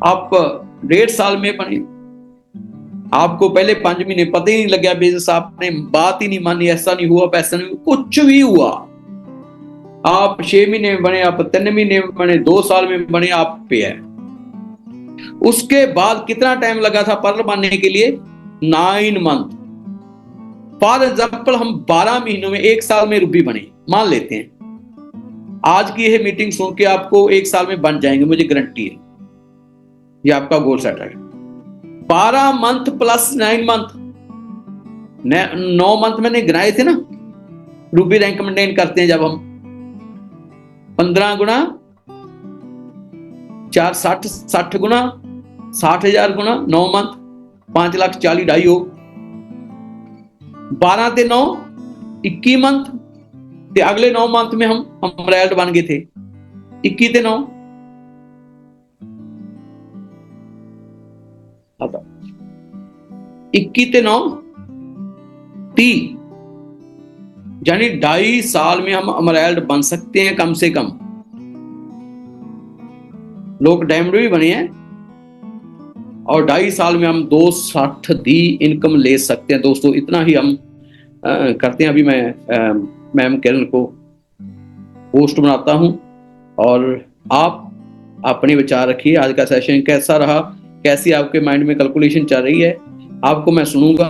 आप 1.5 साल में बने, आपको पहले 5 महीने पता ही नहीं लगा बिजनेस, आपने बात ही नहीं मानी, ऐसा नहीं हुआ, पैसा नहीं, कुछ भी हुआ, आप 6 महीने में बने, आप 3 महीने में बने, 2 साल में बने, आप पे है। उसके बाद कितना टाइम लगा था पर्ल बनने के लिए? 9 मंथ। फॉर एग्जाम्पल हम 12 महीनों में 1 साल में रूबी बने, मान लेते हैं। आज की यह मीटिंग सुन के आपको 1 साल में बन जाएंगे, मुझे गारंटी है, ये आपका गोल सेट है। 12 मंथ प्लस 9 मंथ, 9 मंथ मैंने गिनाए थे ना, रूबी रैंक मेंटेन करते हैं जब हम। 15 गुना 4 60, 60 गुना 60,000 गुना 9 मंथ, 5,40,000 हो। 12 ते 9 21 मंथ, ते अगले 9 मंथ में हम एमराल्ड बन गए थे। 21 ते 9 21 ते 9 30, यानी 2.5 साल में हम एमराल्ड बन सकते हैं कम से कम। लोग डायमंड भी बने हैं और 2.5 साल में हम 260 दी इनकम ले सकते हैं दोस्तों। इतना ही हम करते हैं। अभी मैं मैम किरण को पोस्ट बनाता हूं और आप अपने विचार रखिए। आज का सेशन कैसा रहा, कैसी आपके माइंड में कैलकुलेशन चल रही है, आपको मैं सुनूंगा।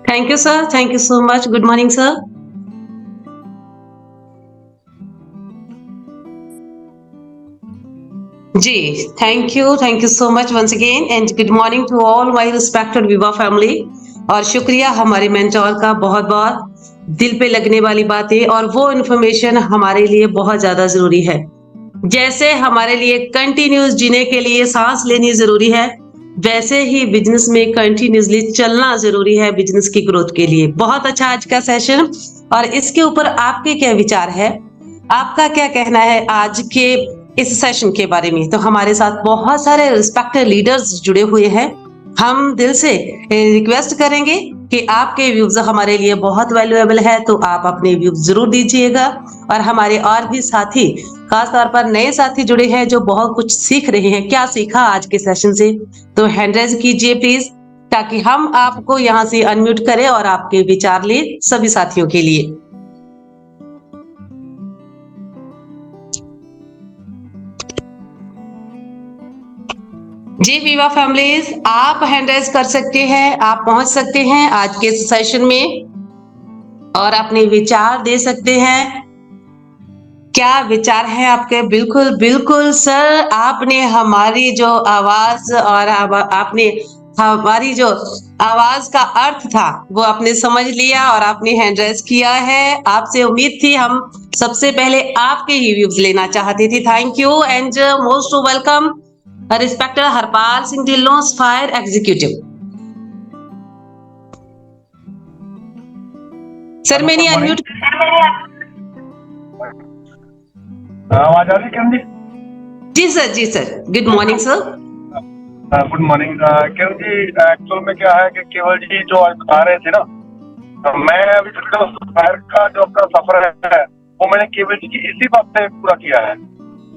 Thank you sir, thank you so much. Good morning sir. जी, thank you so much once again and good morning to all my respected viva family. और शुक्रिया हमारे मेंटोर का, बहुत बहुत दिल पे लगने वाली बातें और वो इन्फॉर्मेशन हमारे लिए बहुत ज्यादा जरूरी है। जैसे हमारे लिए कंटिन्यूस जीने के लिए सांस लेनी जरूरी है, वैसे ही बिजनेस में कंटिन्यूसली चलना जरूरी है बिजनेस की ग्रोथ के लिए। बहुत अच्छा आज का सेशन, और इसके ऊपर आपके क्या विचार है, आपका क्या कहना है आज के इस सेशन के बारे में? तो हमारे साथ बहुत सारे रिस्पेक्टेड लीडर्स जुड़े हुए हैं। हम दिल से रिक्वेस्ट करेंगे कि आपके व्यूज हमारे लिए बहुत वैल्यूएबल है, तो आप अपने व्यूज जरूर दीजिएगा। और हमारे और भी साथी, खास तौर पर नए साथी जुड़े हैं जो बहुत कुछ सीख रहे हैं। क्या सीखा आज के सेशन से? तो हैंड रेज कीजिए प्लीज, ताकि हम आपको यहाँ से अनम्यूट करें और आपके विचार ले सभी साथियों के लिए। जी विवा फैमिलीज, आप हैंड रेज कर सकते हैं, आप पहुंच सकते हैं आज के सेशन में और अपने विचार दे सकते हैं। क्या विचार है आपके? बिल्कुल बिल्कुल सर, आपने हमारी जो आवाज और आपने हमारी जो आवाज का अर्थ था वो आपने समझ लिया और आपने हैंड रेज किया है। आपसे उम्मीद थी, हम सबसे पहले आपके ही व्यूज लेना चाहते थे। Thank you and most welcome respected Harpal Singh Dhillon, fire executive. Sir मैंने अनम्यूट। आवाज आ रही किरण जी? जी सर, जी sir. Good morning sir. Good morning Kiran ji. Actual में क्या है कि केवल जी जो आज बता रहे थे ना, मैं अभी फायर का जो अपना सफर है वो मैंने केवल जी की इसी बात से पूरा किया है।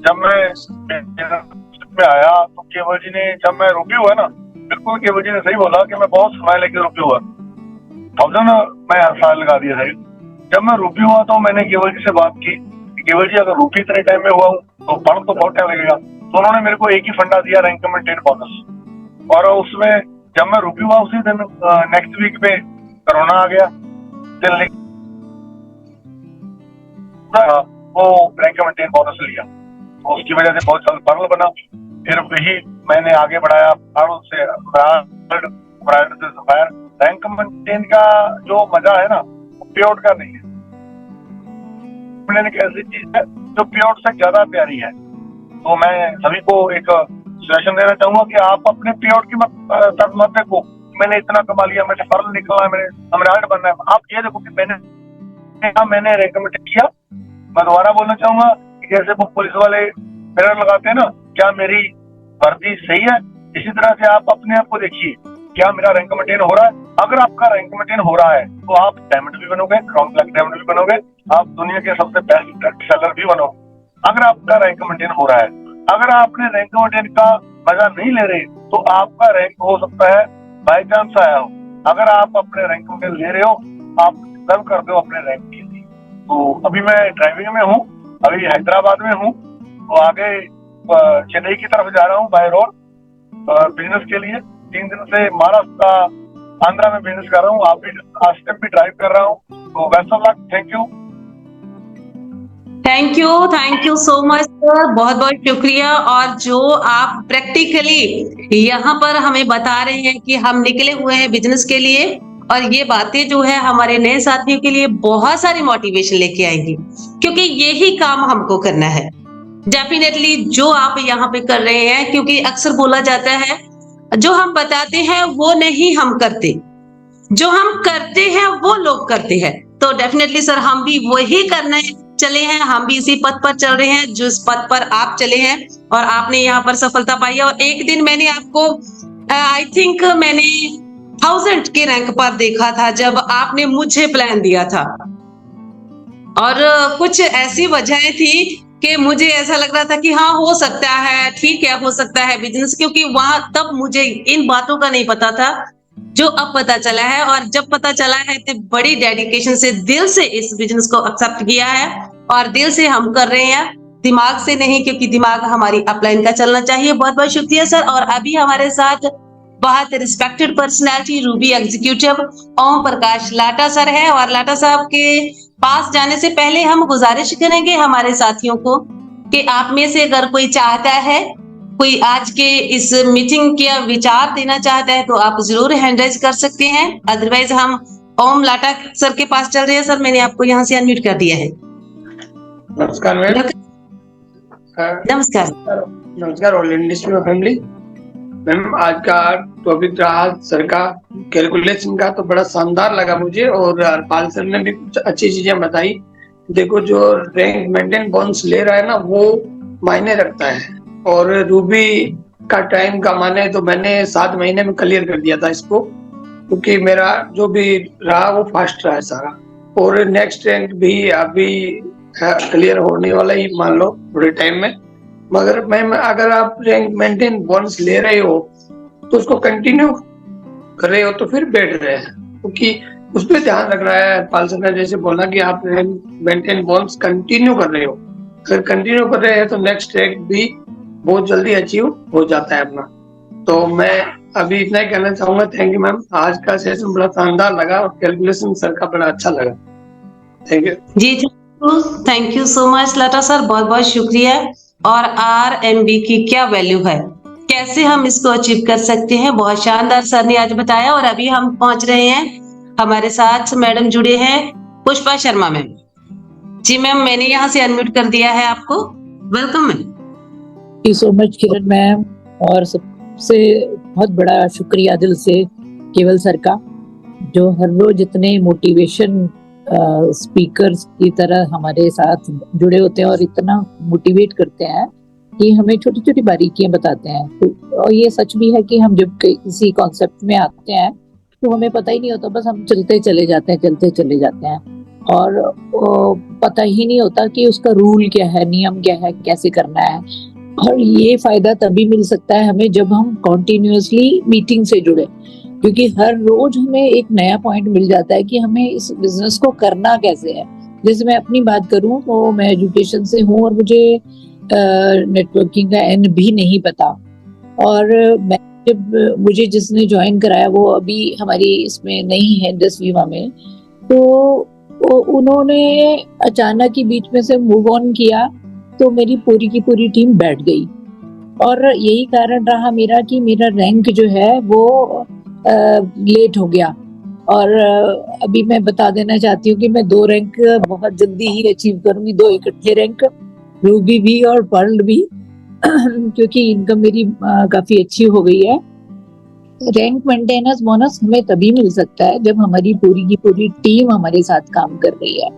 जब मैं में आया तो केवल जी ने, जब मैं रुकी हुआ ना, बिल्कुल केवल जी ने सही बोला कि मैं बहुत समय लेके रुकी हुआ। 1000 मैं हर साल लगा दिया था। जब मैं रुकी हुआ तो मैंने केवल जी से बात की, केवल जी अगर रुपी इतने टाइम में हुआ हूँ तो पढ़ तो बहुत टाइम लगेगा। तो उन्होंने मेरे को एक ही फंडा दिया, रैंक मेंटेन बोनस। और उसमें जब मैं रुकी हुआ उसी दिन नेक्स्ट वीक में कोरोना आ गया, वो रैंक मेंटेन बोनस लिया। तो उसकी वजह से बहुत जल्द पर्ल बना। फिर वही मैंने आगे बढ़ाया, पर्ल से prior to this affair, rank maintain का जो मजा है ना वो पे आउट का नहीं है। एक ऐसी चीज है जो पे आउट से ज्यादा प्यारी है। तो मैं सभी को एक सजेशन देना चाहूंगा कि आप अपने पे आउट की तरफ मत देखो, मैंने इतना कमा लिया, मैंने फर्ल निकला है, मैंने एमराल्ड बनना है। आप ये देखो कि मैंने रेकमेंड किया। मैं दोबारा बोलना चाहूंगा कि जैसे वो पुलिस वाले मिरर लगाते हैं ना, क्या मेरी वर्दी सही है, इसी तरह से आप अपने आप को देखिए, क्या मेरा रैंक मेंटेन हो रहा है। अगर आपका रैंक मेंटेन हो रहा है तो आप डायमंड भी बनोगे, क्राउन ब्लैक डायमंड भी बनोगे, आप दुनिया के सबसे बेस्ट सेलर भी बनोगे अगर आपका रैंक मेंटेन हो रहा है। अगर आपने रैंक मेंटेन का मजा नहीं ले रहे तो आपका रैंक हो सकता है बाई चांस आया हो। अगर आप अपने रैंक मेंटेन ले रहे हो, आप सर्व कर दो अपने रैंक के लिए। तो अभी मैं ड्राइविंग में हूँ, अभी हैदराबाद में हूँ, तो आगे चेन्नई की तरफ जा रहा हूँ बाय रोड बिजनेस के लिए। 3 दिन से महाराष्ट्र आंध्रा में बिजनेस कर रहा हूँ, आप भी आज तक भी ड्राइव कर रहा हूँ। तो best of luck, thank you. Thank you so much sir, बहुत बहुत शुक्रिया। और जो आप प्रैक्टिकली यहाँ पर हमें बता रहे हैं कि हम निकले हुए हैं बिजनेस के लिए, और ये बातें जो है हमारे नए साथियों के लिए बहुत सारी मोटिवेशन लेके आएंगी, क्योंकि यही काम हमको करना है डेफिनेटली जो आप यहाँ पे कर रहे हैं। क्योंकि अक्सर बोला जाता है जो हम बताते हैं वो नहीं हम करते, जो हम करते हैं वो लोग करते हैं। तो डेफिनेटली सर हम भी वही करने चले हैं, हम भी इसी पथ पर चल रहे हैं जिस पथ पर आप चले हैं, और आपने यहाँ पर सफलता पाई है। और एक दिन मैंने आपको आई थिंक मैंने 1000 के रैंक पर देखा था जब आपने मुझे प्लान दिया था, और कुछ ऐसी वजहें थी कि मुझे ऐसा लग रहा था कि हाँ हो सकता है, ठीक है हो सकता है बिजनेस, क्योंकि वहां तब मुझे इन बातों का नहीं पता था जो अब पता चला है। और जब पता चला है तो बड़ी डेडिकेशन से दिल से इस बिजनेस को एक्सेप्ट किया है, और दिल से हम कर रहे हैं, दिमाग से नहीं, क्योंकि दिमाग हमारी अपलाइन का चलना चाहिए। बहुत बहुत शुक्रिया सर। और अभी हमारे साथ बहुत respected personality Ruby executive Om Prakash लाटा सर है, और लाटा साहब के पास जाने से पहले हम गुजारिश करेंगे हमारे साथियों को कि आप में से अगर कोई चाहता है, कोई आज के इस मीटिंग के विचार देना चाहता है, तो आप जरूर हैंड रेज कर सकते हैं। अदरवाइज हम ओम लाटा सर के पास चल रहे हैं। सर मैंने आपको यहाँ से अनम्यूट कर दिया है। नमस्कार मैम। नमस्कार। नमस्कार ऑल इंडस्ट्री फैमिली। मैम आज का टॉपिक रहा सर का कैलकुलेशन का, तो बड़ा शानदार लगा मुझे, और हरपाल सर ने भी कुछ अच्छी चीजें बताई। देखो जो रैंक मेंटेन बोनस ले रहा है ना वो मायने रखता है, और रूबी का टाइम का माने तो मैंने 7 महीने में क्लियर कर दिया था इसको, क्योंकि मेरा जो भी रहा वो फास्ट रहा है सारा, और नेक्स्ट रैंक भी अभी क्लियर होने वाला ही मान लो थोड़े टाइम में। मगर मैम अगर आप रैंक मेंटेन बोनस ले रहे हो तो उसको कंटिन्यू कर रहे हो तो फिर बैठ रहे हैं, क्योंकि उस पर ध्यान रख रहा है। पाल सर ने जैसे बोला कि आप रैंक मेंटेन बोनस कंटिन्यू कर रहे हो, अगर कंटिन्यू कर रहे हैं तो नेक्स्ट रैंक भी बहुत जल्दी अचीव हो जाता है अपना। तो मैं अभी इतना ही कहना चाहूंगा। थैंक यू मैम, आज का सेशन बड़ा शानदार लगा, और कैलकुलेशन सर का बड़ा अच्छा लगा। थैंक यू जी थैंक यू सो मच लाटा सर, बहुत बहुत शुक्रिया। और RMB की क्या वैल्यू है, कैसे हम इसको अचीव कर सकते हैं, बहुत शानदार सर ने आज बताया। और अभी हम पहुंच रहे हैं, हमारे साथ मैडम जुड़े हैं पुष्पा शर्मा मैम। जी मैम मैंने यहाँ से अनम्यूट कर दिया है आपको, welcome ma'am. Thank you so much Kiran ma'am, और सबसे बहुत बड़ा शुक्रिया दिल से केवल सर का, जो हर रोज इतने मोटिवेशन स्पीकर्स की तरह हमारे साथ जुड़े होते हैं और इतना मोटिवेट करते हैं कि हमें छोटी छोटी बारीकियां बताते हैं। तो और ये सच भी है कि हम जब किसी कॉन्सेप्ट में आते हैं तो हमें पता ही नहीं होता, बस हम चलते चले जाते हैं, और पता ही नहीं होता कि उसका रूल क्या है, नियम क्या है, कैसे करना है। और ये फायदा तभी मिल सकता है हमें जब हम कॉन्टिन्यूसली मीटिंग से जुड़े, क्योंकि हर रोज हमें एक नया पॉइंट मिल जाता है कि हमें इस बिजनेस को करना कैसे है। जैसे मैं अपनी बात करूं तो मैं एजुकेशन से हूं, और मुझे नेटवर्किंग का एन भी नहीं पता, और मैं जब मुझे जिसने ज्वाइन कराया वो अभी हमारी इसमें नहीं है 10वीं में, तो उन्होंने अचानक ही बीच में से मूव ऑन किया, तो मेरी पूरी की पूरी टीम बैठ गई। और यही कारण रहा मेरा कि मेरा रैंक जो है वो लेट हो गया। और अभी मैं बता देना चाहती हूँ कि मैं 2 रैंक बहुत जल्दी ही अचीव करूंगी, 2 इकट्ठे रैंक, रूबी भी और पर्ल भी क्योंकि इनकम मेरी काफी अच्छी हो गई है। रैंक मेंटेनेंस बोनस हमें तभी मिल सकता है जब हमारी पूरी की पूरी टीम हमारे साथ काम कर रही है,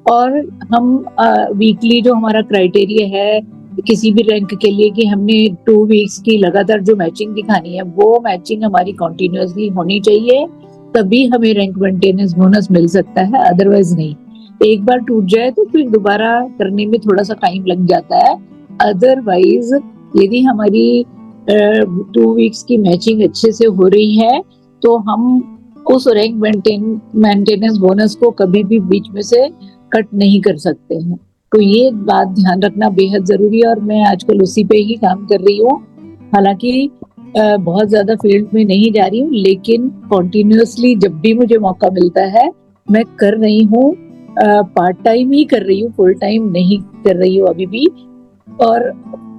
और हम वीकली जो हमारा क्राइटेरिया है किसी भी रैंक के लिए कि हमने 2 वीक्स की लगातार जो मैचिंग दिखानी है वो मैचिंग हमारी कंटिन्यूअसली होनी चाहिए, तभी हमें रैंक मेंटेनेंस बोनस मिल सकता है, अदरवाइज नहीं। एक बार टूट जाए तो फिर दोबारा करने में थोड़ा सा टाइम लग जाता है। अदरवाइज यदि हमारी 2 वीक्स की मैचिंग अच्छे से हो रही है तो हम उस रैंक मेंटेनेंस बोनस को कभी भी बीच में से कट नहीं कर सकते हैं। तो ये बात ध्यान रखना बेहद जरूरी है, और मैं आजकल उसी पे ही काम कर रही हूँ। हालांकि बहुत ज्यादा फील्ड में नहीं जा रही हूँ, लेकिन कॉन्टिन्यूअसली जब भी मुझे मौका मिलता है मैं कर रही हूँ। पार्ट टाइम ही कर रही हूँ, फुल टाइम नहीं कर रही हूँ अभी भी। और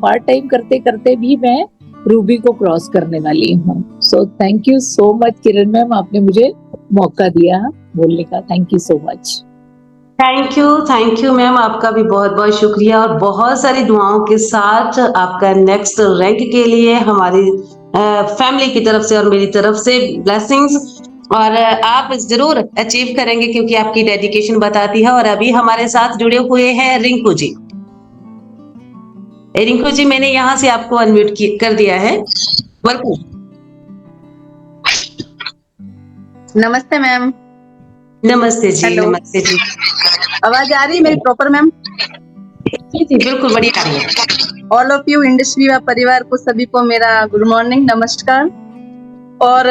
पार्ट टाइम करते करते भी मैं रूबी को क्रॉस करने वाली हूँ। So thank you so much Kiran ma'am, आपने मुझे मौका दिया बोलने का। Thank you so much. Thank you ma'am, आपका भी बहुत बहुत शुक्रिया, और बहुत सारी दुआओं के साथ आपका नेक्स्ट रैंक के लिए हमारी फैमिली की तरफ से और मेरी तरफ से ब्लेसिंग्स, और आप जरूर अचीव करेंगे क्योंकि आपकी डेडिकेशन बताती है। और अभी हमारे साथ जुड़े हुए हैं रिंकू जी। रिंकू जी, मैंने यहाँ से आपको अनम्यूट कर दिया है। वेलकम। नमस्ते मैम। नमस्ते जी। हेलो। नमस्ते जी। आवाज आ रही है मेरी प्रॉपर मैम? जी जी बिल्कुल, बढ़िया आ रही है। ऑल ऑफ यू इंडस्ट्री व परिवार को सभी को मेरा गुड मॉर्निंग, नमस्कार। और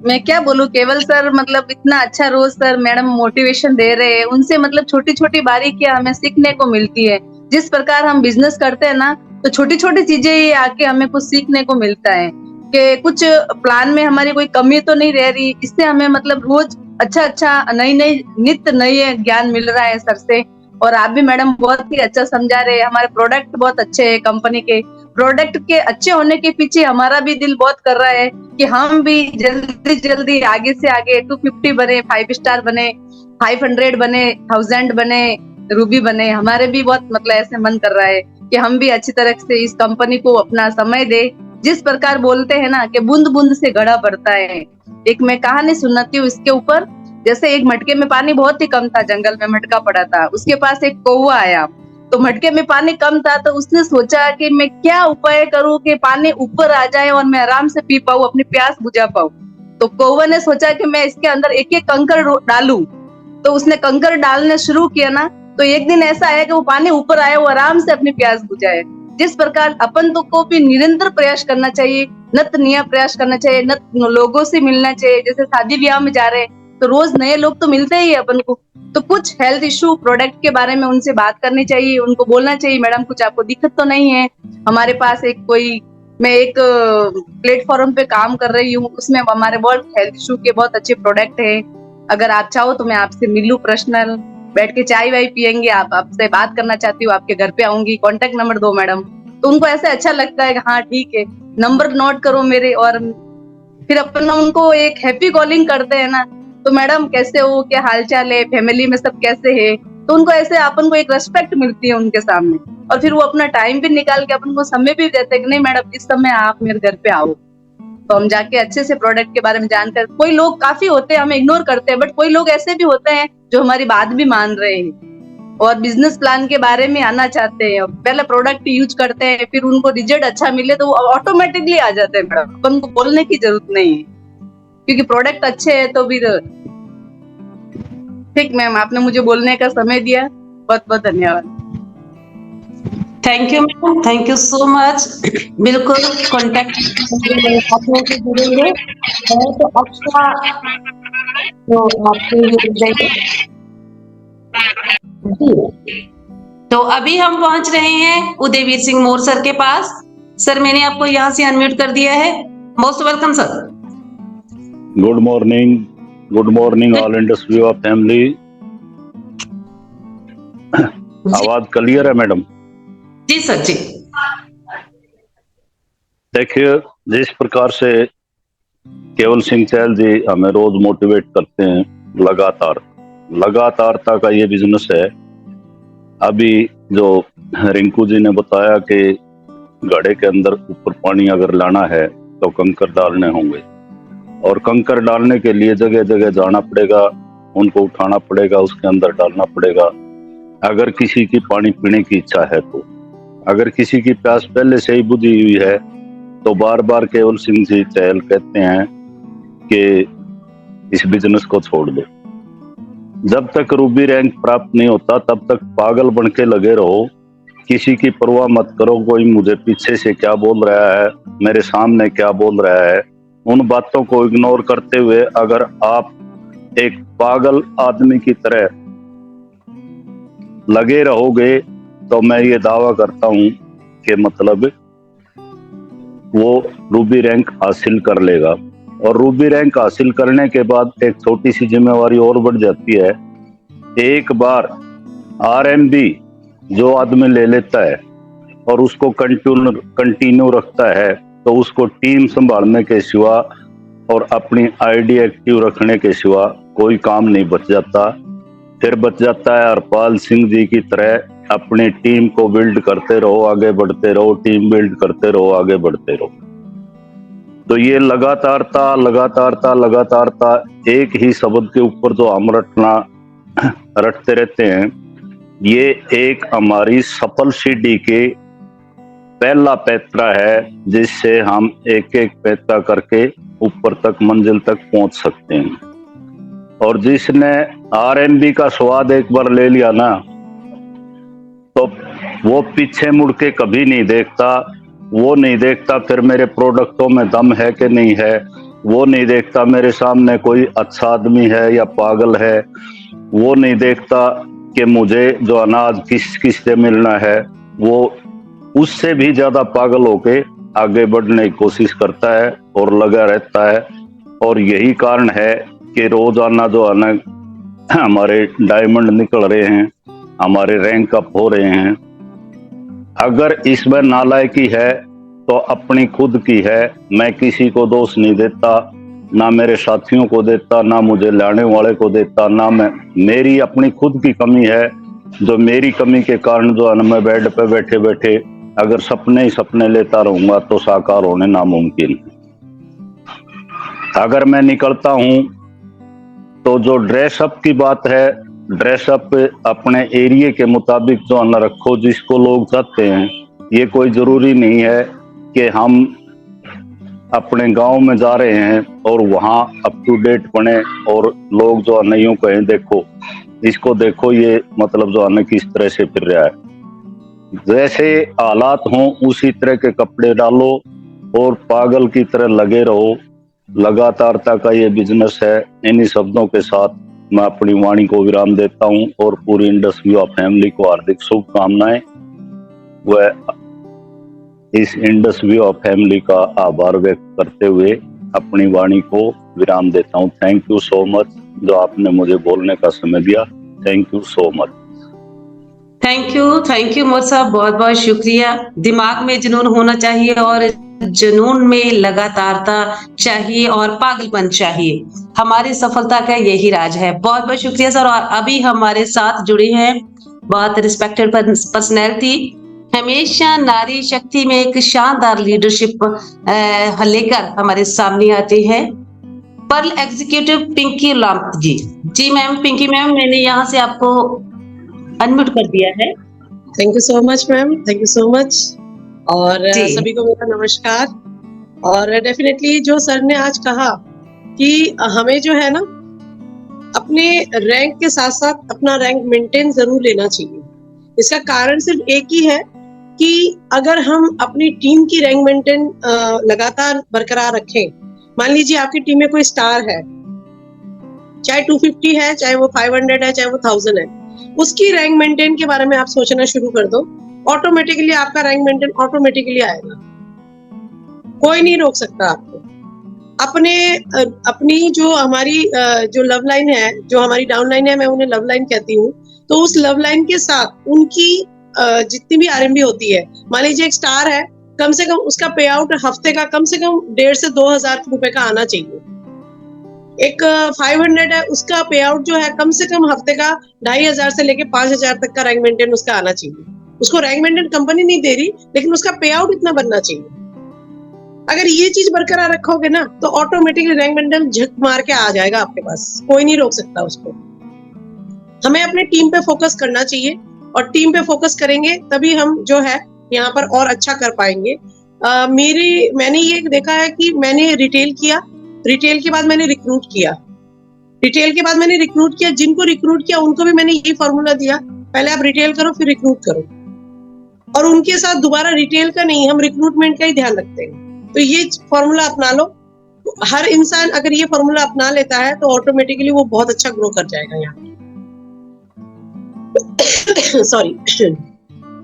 मैं क्या बोलूं, केवल सर मतलब इतना अच्छा रोज सर मैडम मोटिवेशन दे रहे हैं, उनसे मतलब छोटी छोटी बारीकियां हमें सीखने को मिलती है। जिस प्रकार हम बिजनेस करते हैं ना, तो छोटी छोटी चीजें ही आके हमें कुछ सीखने को मिलता है कि कुछ प्लान में हमारी कोई कमी तो नहीं रह रही। इससे हमें मतलब रोज अच्छा नई नई नित्य नए ज्ञान मिल रहा है सर से। और आप भी मैडम बहुत ही अच्छा समझा रहे हैं। हमारे प्रोडक्ट बहुत अच्छे हैं, कंपनी के प्रोडक्ट के अच्छे होने के पीछे हमारा भी दिल बहुत कर रहा है कि हम भी जल्दी जल्दी आगे से आगे 250 बने, 5 स्टार बने, 500 बने, 1000 बने, रूबी बने। हमारे भी बहुत मतलब ऐसे मन कर रहा है कि हम भी अच्छी तरह से इस कंपनी को अपना समय दे। जिस प्रकार बोलते हैं ना कि बूंद बूंद से घड़ा भरता है। एक मैं कहानी सुनाती हूँ इसके ऊपर। जैसे एक मटके में पानी बहुत ही कम था, जंगल में मटका पड़ा था, उसके पास एक कौवा आया। तो मटके में पानी कम था तो उसने सोचा कि मैं क्या उपाय करूं कि पानी ऊपर आ जाए और मैं आराम से पी पाऊं, अपनी प्यास बुझा पाऊं। तो कौवा ने सोचा कि मैं इसके अंदर एक एक कंकड़ डालूं। तो उसने कंकड़ डालने शुरू किया ना, तो एक दिन ऐसा आया कि वो पानी ऊपर आया, वो आराम से अपनी प्यास बुझाए। जिस प्रकार अपन तो को भी निरंतर प्रयास करना चाहिए, नित नया प्रयास करना चाहिए, नित लोगों से मिलना चाहिए। जैसे शादी ब्याह में जा रहे हैं तो रोज नए लोग तो मिलते ही है अपन को। तो कुछ हेल्थ इशू प्रोडक्ट के बारे में उनसे बात करनी चाहिए, उनको बोलना चाहिए मैडम कुछ आपको दिक्कत तो नहीं है। हमारे पास मैं एक प्लेटफॉर्म पे काम कर रही हूँ, उसमें हमारे बहुत हेल्थ इशू के बहुत अच्छे प्रोडक्ट है। अगर आप चाहो तो मैं आपसे मिलूं, पर्सनल बैठ के चाय वाय पियेंगे, आप आपसे बात करना चाहती हूँ आपके घर पे आऊंगी, कॉन्टेक्ट नंबर दो मैडम। तो उनको ऐसे अच्छा लगता है कि हाँ ठीक है, नंबर नोट करो मेरे। और फिर अपन उनको एक हैप्पी कॉलिंग करते हैं ना, तो मैडम कैसे हो, क्या हालचाल है, फैमिली में सब कैसे है। तो उनको ऐसे अपन को एक रेस्पेक्ट मिलती है उनके सामने। और फिर वो अपना टाइम भी निकाल के अपन को समय भी देते हैं कि नहीं मैडम इस समय आप मेरे घर पे आओ। तो हम जाके अच्छे से प्रोडक्ट के बारे में जानकर, कोई लोग काफी होते हैं हमें इग्नोर करते हैं, बट कोई लोग ऐसे भी होते हैं जो हमारी बात भी मान रहे हैं और बिजनेस प्लान के बारे में आना चाहते हैं। पहले प्रोडक्ट यूज करते हैं, फिर उनको रिजल्ट अच्छा मिले तो वो ऑटोमेटिकली आ जाते हैं मैडम, अपन को बोलने की जरूरत नहीं है क्योंकि प्रोडक्ट अच्छे है। तो फिर ठीक मैम, आपने मुझे बोलने का समय दिया, बहुत बहुत धन्यवाद। Thank you ma'am, thank you so much. बिल्कुल कॉन्टेक्ट से जुड़ेंगे तो अच्छा तो आपके लिए मिल जाएगी जी। तो अभी हम पहुंच रहे हैं उदयवीर सिंह मोर सर के पास। सर मैंने आपको यहाँ से अनम्यूट कर दिया है, most welcome sir. Good morning all industry of family. आवाज क्लियर है मैडम? जी सर जी। देखिए, जिस प्रकार से केवल सिंह चहल जी हमें रोज मोटिवेट करते हैं लगातारता का ये बिजनेस है। अभी जो रिंकू जी ने बताया कि घड़े के अंदर ऊपर पानी अगर लाना है तो कंकर डालने होंगे, और कंकर डालने के लिए जगह जगह जाना पड़ेगा, उनको उठाना पड़ेगा, उसके अंदर डालना पड़ेगा। अगर किसी की पानी पीने की इच्छा है तो, अगर किसी की प्यास पहले से ही बुझी हुई है तो बार बार केवल सिंह जी चहल कहते हैं कि इस बिजनेस को छोड़ दो। जब तक रूबी रैंक प्राप्त नहीं होता तब तक पागल बन के लगे रहो, किसी की परवाह मत करो, कोई मुझे पीछे से क्या बोल रहा है, मेरे सामने क्या बोल रहा है, उन बातों को इग्नोर करते हुए अगर आप एक पागल आदमी की तरह लगे रहोगे तो मैं ये दावा करता हूं कि मतलब वो रूबी रैंक हासिल कर लेगा। और रूबी रैंक हासिल करने के बाद एक छोटी सी जिम्मेवारी और बढ़ जाती है। एक बार आरएमबी जो आदमी ले लेता है और उसको कंटिन्यू रखता है तो उसको टीम संभालने के सिवा और अपनी आईडी एक्टिव रखने के सिवा कोई काम नहीं बच जाता। फिर बच जाता है हरपाल सिंह जी की तरह अपनी टीम को बिल्ड करते रहो, आगे बढ़ते रहो, टीम बिल्ड करते रहो, आगे बढ़ते रहो। तो ये लगातारता एक ही शब्द के ऊपर जो हम रटते रहते हैं, ये एक हमारी सफल सीढ़ी के पहला पैतरा है जिससे हम एक एक पैतरा करके ऊपर तक मंजिल तक पहुंच सकते हैं। और जिसने आरएनबी का स्वाद एक बार ले लिया ना तो वो पीछे मुड़ के कभी नहीं देखता। वो नहीं देखता फिर मेरे प्रोडक्टों में दम है कि नहीं है, वो नहीं देखता मेरे सामने कोई अच्छा आदमी है या पागल है, वो नहीं देखता कि मुझे जो अनाज किस से मिलना है, वो उससे भी ज्यादा पागल होके आगे बढ़ने की कोशिश करता है और लगा रहता है। और यही कारण है कि रोजाना जो है ना हमारे डायमंड निकल रहे हैं, हमारे रैंक अप हो रहे हैं। अगर इसमें नालायकी है तो अपनी खुद की है। मैं किसी को दोष नहीं देता, ना मेरे साथियों को देता, ना मुझे लाने वाले को देता, ना मेरी अपनी खुद की कमी है। जो मेरी कमी के कारण जो है ना मैं बेड पे बैठे बैठे अगर सपने ही सपने लेता रहूंगा तो साकार होने नामुमकिन है। अगर मैं निकलता हूं तो जो ड्रेसअप की बात है, ड्रेसअप अपने एरिया के मुताबिक जो है ना रखो जिसको लोग चाहते हैं। ये कोई जरूरी नहीं है कि हम अपने गांव में जा रहे हैं और वहां अप टू डेट बने और लोग जो है ना यूं कहें देखो इसको, देखो ये मतलब जो है ना किस तरह से फिर रहा है। जैसे हालात हों उसी तरह के कपड़े डालो और पागल की तरह लगे रहो। लगातारता का ये बिजनेस है। इन्हीं शब्दों के साथ मैं अपनी वाणी को विराम देता हूं और पूरी इंडस विवा फैमिली को हार्दिक शुभकामनाएं व इस इंडस विवा फैमिली का आभार व्यक्त करते हुए अपनी वाणी को विराम देता हूं। थैंक यू सो मच जो आपने मुझे बोलने का समय दिया। Thank you so much. Thank you more साहब, बहुत बहुत शुक्रिया। दिमाग में जुनून होना चाहिए और जुनून में लगातारता चाहिए और पागलपन चाहिए। हमारी सफलता का यही राज है। बहुत बहुत शुक्रिया सर। और अभी हमारे साथ जुड़े हैं बहुत रिस्पेक्टेड पर्सनैलिटी, हमेशा नारी शक्ति में एक शानदार लीडरशिप लेकर हमारे सामने आते हैं पर्ल एग्जीक्यूटिव पिंकी लांप जी। जी मैम, पिंकी मैम, मैंने यहाँ से आपको अनम्यूट कर दिया है। Thank you so much ma'am, thank you so much. और सभी को मेरा नमस्कार। और डेफिनेटली जो सर ने आज कहा कि हमें जो है ना अपने रैंक के साथ साथ अपना रैंक मेंटेन जरूर लेना चाहिए। इसका कारण सिर्फ एक ही है कि अगर हम अपनी टीम की रैंक मेंटेन लगातार बरकरार रखें। मान लीजिए आपकी टीम में कोई स्टार है, चाहे 250 है, चाहे वो 500 है, चाहे वो 1000 है, उसकी रैंक मेंटेन के बारे में आप सोचना शुरू कर दो, ऑटोमेटिकली आपका रैंक मेंटेन ऑटोमेटिकली आएगा। कोई नहीं रोक सकता आपको। अपनी जो हमारी जो लव लाइन है, जो हमारी डाउन लाइन है, मैं उन्हें लव लाइन कहती हूँ। तो उस लव लाइन के साथ उनकी जितनी भी आरएमबी होती है, मान लीजिए एक स्टार है, कम से कम उसका पे आउट हफ्ते का कम से कम 1,500 से 2,000 रुपए का आना चाहिए। एक 500 है, उसका पे आउट जो है कम से कम हफ्ते का 2,500 से लेके 5,000 तक का रैंक मेंटेन उसका आना चाहिए। उसको रैंक मेंटेन कंपनी नहीं दे रही, लेकिन उसका पे आउट इतना बनना चाहिए। अगर ये चीज बरकरार रखोगे ना तो ऑटोमेटिकली रैंक मेंटेन झक मार के आ जाएगा आपके पास, कोई नहीं रोक सकता उसको। हमें अपने टीम पे फोकस करना चाहिए और टीम पे फोकस करेंगे तभी हम जो है यहाँ पर और अच्छा कर पाएंगे। मैंने ये देखा है कि मैंने रिटेल किया, रिटेल के बाद मैंने रिक्रूट किया, रिटेल के बाद मैंने रिक्रूट किया, जिनको रिक्रूट किया उनको भी मैंने ये फॉर्मूला दिया, पहले आप रिटेल करो फिर रिक्रूट करो। और उनके साथ दोबारा रिटेल का नहीं, हम रिक्रूटमेंट का ही ध्यान रखते हैं। तो ये फॉर्मूला अपना लो। हर इंसान अगर ये फॉर्मूला अपना लेता है तो ऑटोमेटिकली वो बहुत अच्छा ग्रो कर जाएगा यहाँ सॉरी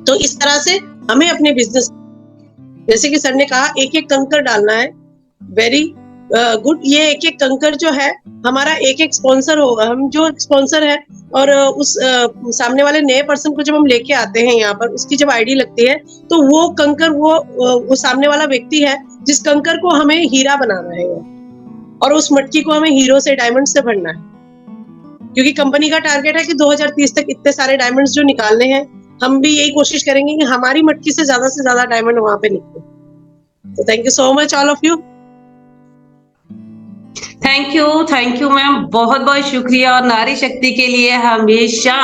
तो इस तरह से हमें अपने बिजनेस, जैसे कि सर ने कहा, एक एक कंकर डालना है। Very good. ये एक एक कंकर जो है हमारा एक एक स्पॉन्सर होगा। हम जो स्पॉन्सर है और उस सामने वाले नए पर्सन को जब हम लेके आते हैं यहाँ पर, उसकी जब आईडी लगती है तो वो कंकर वो सामने वाला व्यक्ति है जिस कंकर को हमें हीरा बनाना है और उस मटकी को हमें हीरो से, डायमंड से भरना है। क्योंकि कंपनी का टारगेट है कि 2030 तक इतने सारे डायमंड्स जो निकालने हैं, हम भी यही कोशिश करेंगे कि हमारी मटकी से ज्यादा डायमंड वहां पे निकले। तो thank you so much all of you. Thank you ma'am, बहुत बहुत शुक्रिया। और नारी शक्ति के लिए हमेशा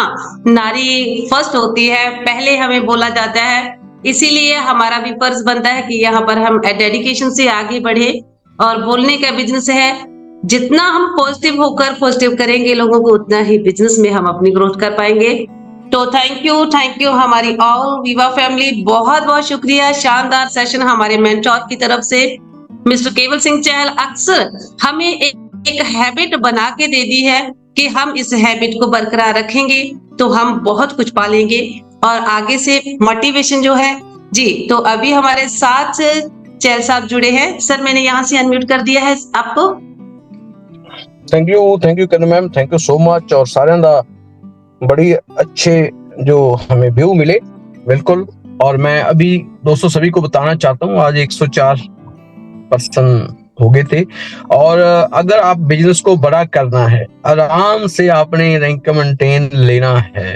नारी फर्स्ट होती है, पहले हमें बोला जाता है, इसीलिए हमारा भी फर्ज बनता है कि यहाँ पर हम डेडिकेशन से आगे बढ़े। और बोलने का बिजनेस है, जितना हम पॉजिटिव करेंगे लोगों को, उतना ही बिजनेस में हम अपनी ग्रोथ कर पाएंगे। तो थैंक यू हमारी ऑल विवा फैमिली, बहुत बहुत शुक्रिया। शानदार सेशन हमारे मेंटोर की तरफ से मिस्टर केवल सिंह चहल अक्सर हमें एक हैबिट बना के दे दी है कि हम इस हैबिट को बरकरार रखेंगे तो हम बहुत कुछ पालेंगे और आगे से मोटिवेशन जो है जी। तो अभी हमारे साथ चहल साहब जुड़े हैं। सर मैंने यहाँ से अनम्यूट कर दिया है आपको। Thank you Karan ma'am, thank you so much. और सारे दा बड़ी अच्छे जो हमें व्यू मिले, बिल्कुल। और मैं अभी दोस्तों सभी को बताना चाहता हूँ, आज 104 पर्सन हो गए थे। और अगर आप बिजनेस को बड़ा करना है, आराम से आपने रैंक मेंटेन लेना है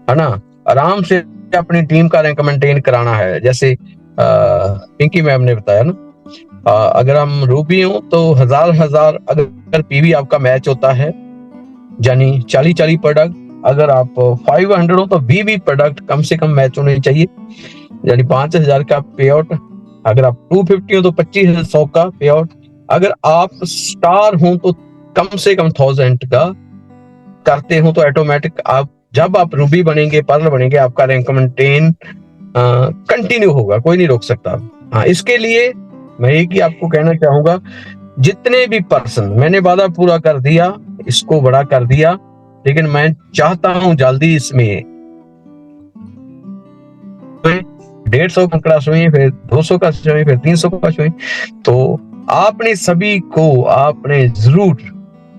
ना, आराम से अपनी टीम का रैंक मेंटेन कराना है। जैसे पिंकी मैम ने बताया ना, अगर हम रूबी हो तो हजार अगर पीवी आपका मैच होता है, यानी 40 प्रोडक्ट। अगर आप 500 हो तो 20 प्रोडक्ट कम से कम मैच होने चाहिए, यानी 5,000 का पे आउट। अगर आप 250 हो तो 25,100 का पे आउट। अगर आप स्टार हो तो कम से कम 1000 का करते हो तो ऑटोमेटिक आप जब आप रूबी बनेंगे, पर्ल बनेंगे, आपका रैंक मेंटेन कंटिन्यू होगा, कोई नहीं रोक सकता। हाँ, इसके लिए मैं एक ही आपको कहना चाहूंगा, जितने भी पर्सन, मैंने वादा पूरा कर दिया, इसको बड़ा कर दिया, लेकिन मैं चाहता हूं जल्दी इसमें 150 का क्रॉस हुई, फिर 200 का हुई, फिर 300 का हुई। तो आपने सभी को आपने जरूर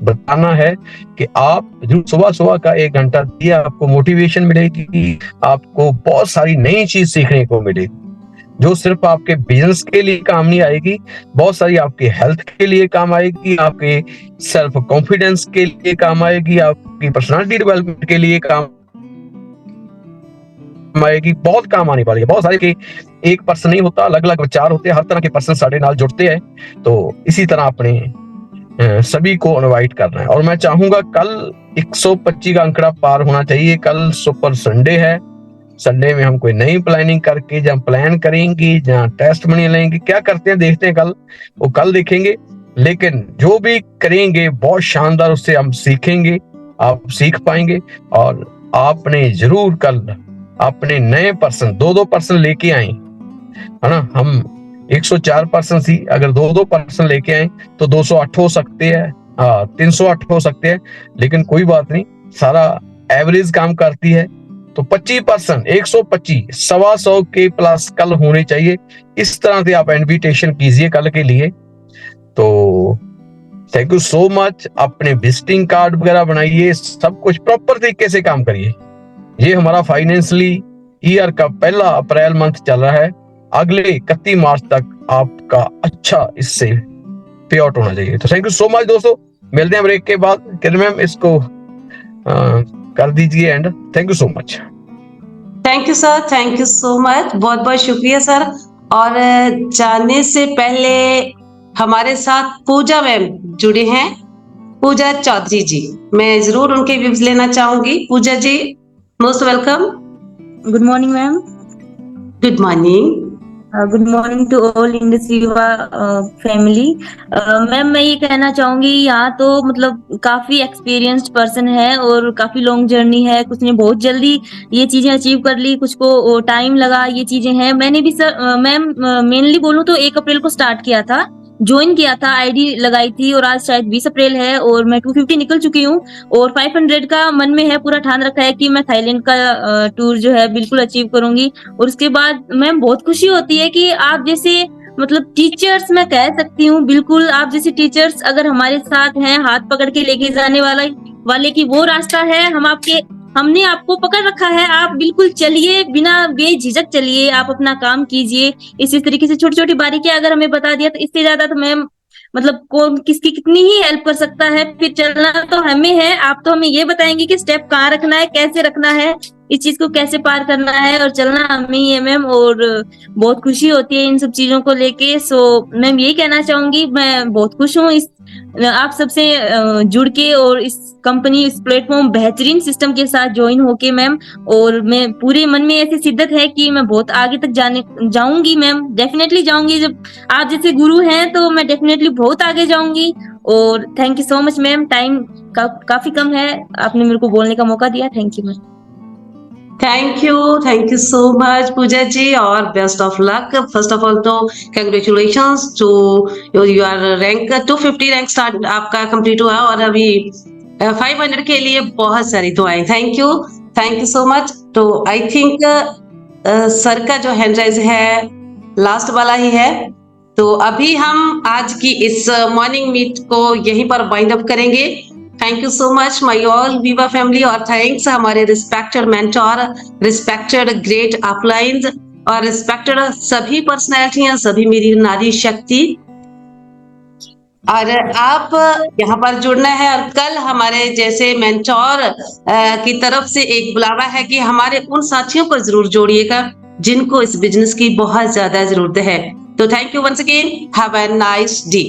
बताना है कि आप जरूर सुबह का 1 घंटा दिया, आपको मोटिवेशन मिलेगी, आपको बहुत सारी नई चीज सीखने को मिलेगी जो सिर्फ आपके बिजनेस के लिए काम नहीं आएगी, बहुत सारी आपकी हेल्थ के लिए काम आएगी, आपके सेल्फ कॉन्फिडेंस के लिए काम आएगी, आपकी पर्सनालिटी डेवलपमेंट के लिए काम आएगी, बहुत काम आने वाली है। बहुत सारे के एक पर्सन नहीं होता, अलग अलग विचार होते हैं, हर तरह के पर्सन साढ़े नाल जुड़ते हैं। तो इसी तरह अपने सभी को इनवाइट करना है। और मैं चाहूंगा कल 125 का अंकड़ा पार होना चाहिए। कल सुपर संडे है, संडे में हम कोई नई प्लानिंग करके जहाँ प्लान करेंगे, जहाँ टेस्ट मनी लेंगे, क्या करते हैं देखते हैं, कल वो कल देखेंगे। लेकिन जो भी करेंगे बहुत शानदार, उससे हम सीखेंगे, आप सीख पाएंगे। और आपने जरूर कल अपने नए पर्सन 2-2 पर्सन लेके आए, है ना। हम 104 पर्सन थी, अगर 2-2 पर्सन लेके आए तो 208 हो सकते हैं, 308 हो सकते हैं, लेकिन कोई बात नहीं, सारा एवरेज काम करती है। तो 25 पर्सन 125 125 के प्लस कल होने चाहिए। इस तरह से आप इनविटेशन कीजिए कल के लिए। तो थैंक यू सो मच। अपने विजिटिंग कार्ड वगैरह बनाइए, सब कुछ प्रॉपर तरीके से काम करिए। ये हमारा फाइनेंशियली ईयर का पहला अप्रैल मंथ चल रहा है, अगले 31 मार्च तक आपका अच्छा इससे पे आउट होना चाहिए। तो थैंक यू सो मच दोस्तों, मिलते हैं ब्रेक के बाद। किरण मैम इसको कर दीजिए and. Thank you so much. Thank you sir, thank you so much, बहुत बहुत शुक्रिया सर। और जाने से पहले हमारे साथ पूजा मैम जुड़े हैं, पूजा चौधरी जी, मैं जरूर उनके व्यूज लेना चाहूंगी। Pooja ji most welcome. Good morning ma'am. Good morning. Good morning to all in this युवा फैमिली। मैम मैं ये कहना चाहूंगी, यहाँ तो मतलब काफी एक्सपीरियंस्ड पर्सन है और काफी लॉन्ग जर्नी है। कुछ ने बहुत जल्दी ये चीजें अचीव कर ली, कुछ को टाइम लगा, ये चीजें हैं। मैंने भी सर मैम मेनली बोलूँ तो 1 अप्रैल को स्टार्ट किया था, ज्वाइन किया था, आईडी लगाई थी और आज शायद 20 अप्रैल है और मैं 250 निकल चुकी हूँ और 500 का मन में है, पूरा ठान रखा है कि मैं थाईलैंड का टूर जो है बिल्कुल अचीव करूंगी। और उसके बाद मैम बहुत खुशी होती है कि आप जैसे मतलब टीचर्स, मैं कह सकती हूँ बिल्कुल आप जैसे टीचर्स अगर हमारे साथ हैं, हाथ पकड़ के लेके जाने वाले की वो रास्ता है, हमने आपको पकड़ रखा है, आप बिल्कुल चलिए, बिना बेझिझक चलिए, आप अपना काम कीजिए। इस तरीके से छोटी छोटी बारीकियां अगर हमें बता दिया तो इससे ज्यादा तो मैम मतलब कौन किसकी कितनी ही हेल्प कर सकता है। फिर चलना तो हमें है, आप तो हमें ये बताएंगे कि स्टेप कहाँ रखना है, कैसे रखना है, इस चीज को कैसे पार करना है और चलना हमें ही है मैम। और बहुत खुशी होती है इन सब चीजों को लेके। सो मैम यही कहना चाहूंगी, मैं बहुत खुश हूँ इस आप सबसे जुड़ के और इस कंपनी, इस प्लेटफॉर्म बेहतरीन सिस्टम के साथ ज्वाइन होके मैम। और मैं पूरे मन में ऐसी शिद्दत है कि मैं बहुत आगे तक जाऊंगी मैम, डेफिनेटली जाऊंगी। जब आप जैसे गुरु हैं तो मैं डेफिनेटली बहुत आगे जाऊंगी। और thank you so much ma'am, time काफी कम है, आपने मेरे को बोलने का मौका दिया, thank you ma'am. Thank you so much Pooja ji और best of luck. First of all तो congratulations to your rank 250 rank start आपका कंप्लीट हुआ और अभी 500 के लिए बहुत सारी दुआएं। थैंक यू सो मच। तो आई थिंक सर का जो हैंड राइज है लास्ट वाला ही है, तो अभी हम आज की इस मॉर्निंग मीट को यहीं पर वाइंड अप करेंगे। Thank you so much my all विवा फैमिली और थैंक्स हमारे रिस्पेक्टेड मेंटोर, रिस्पेक्टेड ग्रेट अपलाइंस और रिस्पेक्टेड सभी पर्सनैलिटियां, सभी मेरी नारी शक्ति। और आप यहाँ पर जुड़ना है और कल हमारे जैसे मेंटोर की तरफ से एक बुलावा है कि हमारे उन साथियों को जरूर जोड़िएगा जिनको इस बिजनेस की बहुत ज्यादा जरूरत है। तो thank you once again, have a nice day.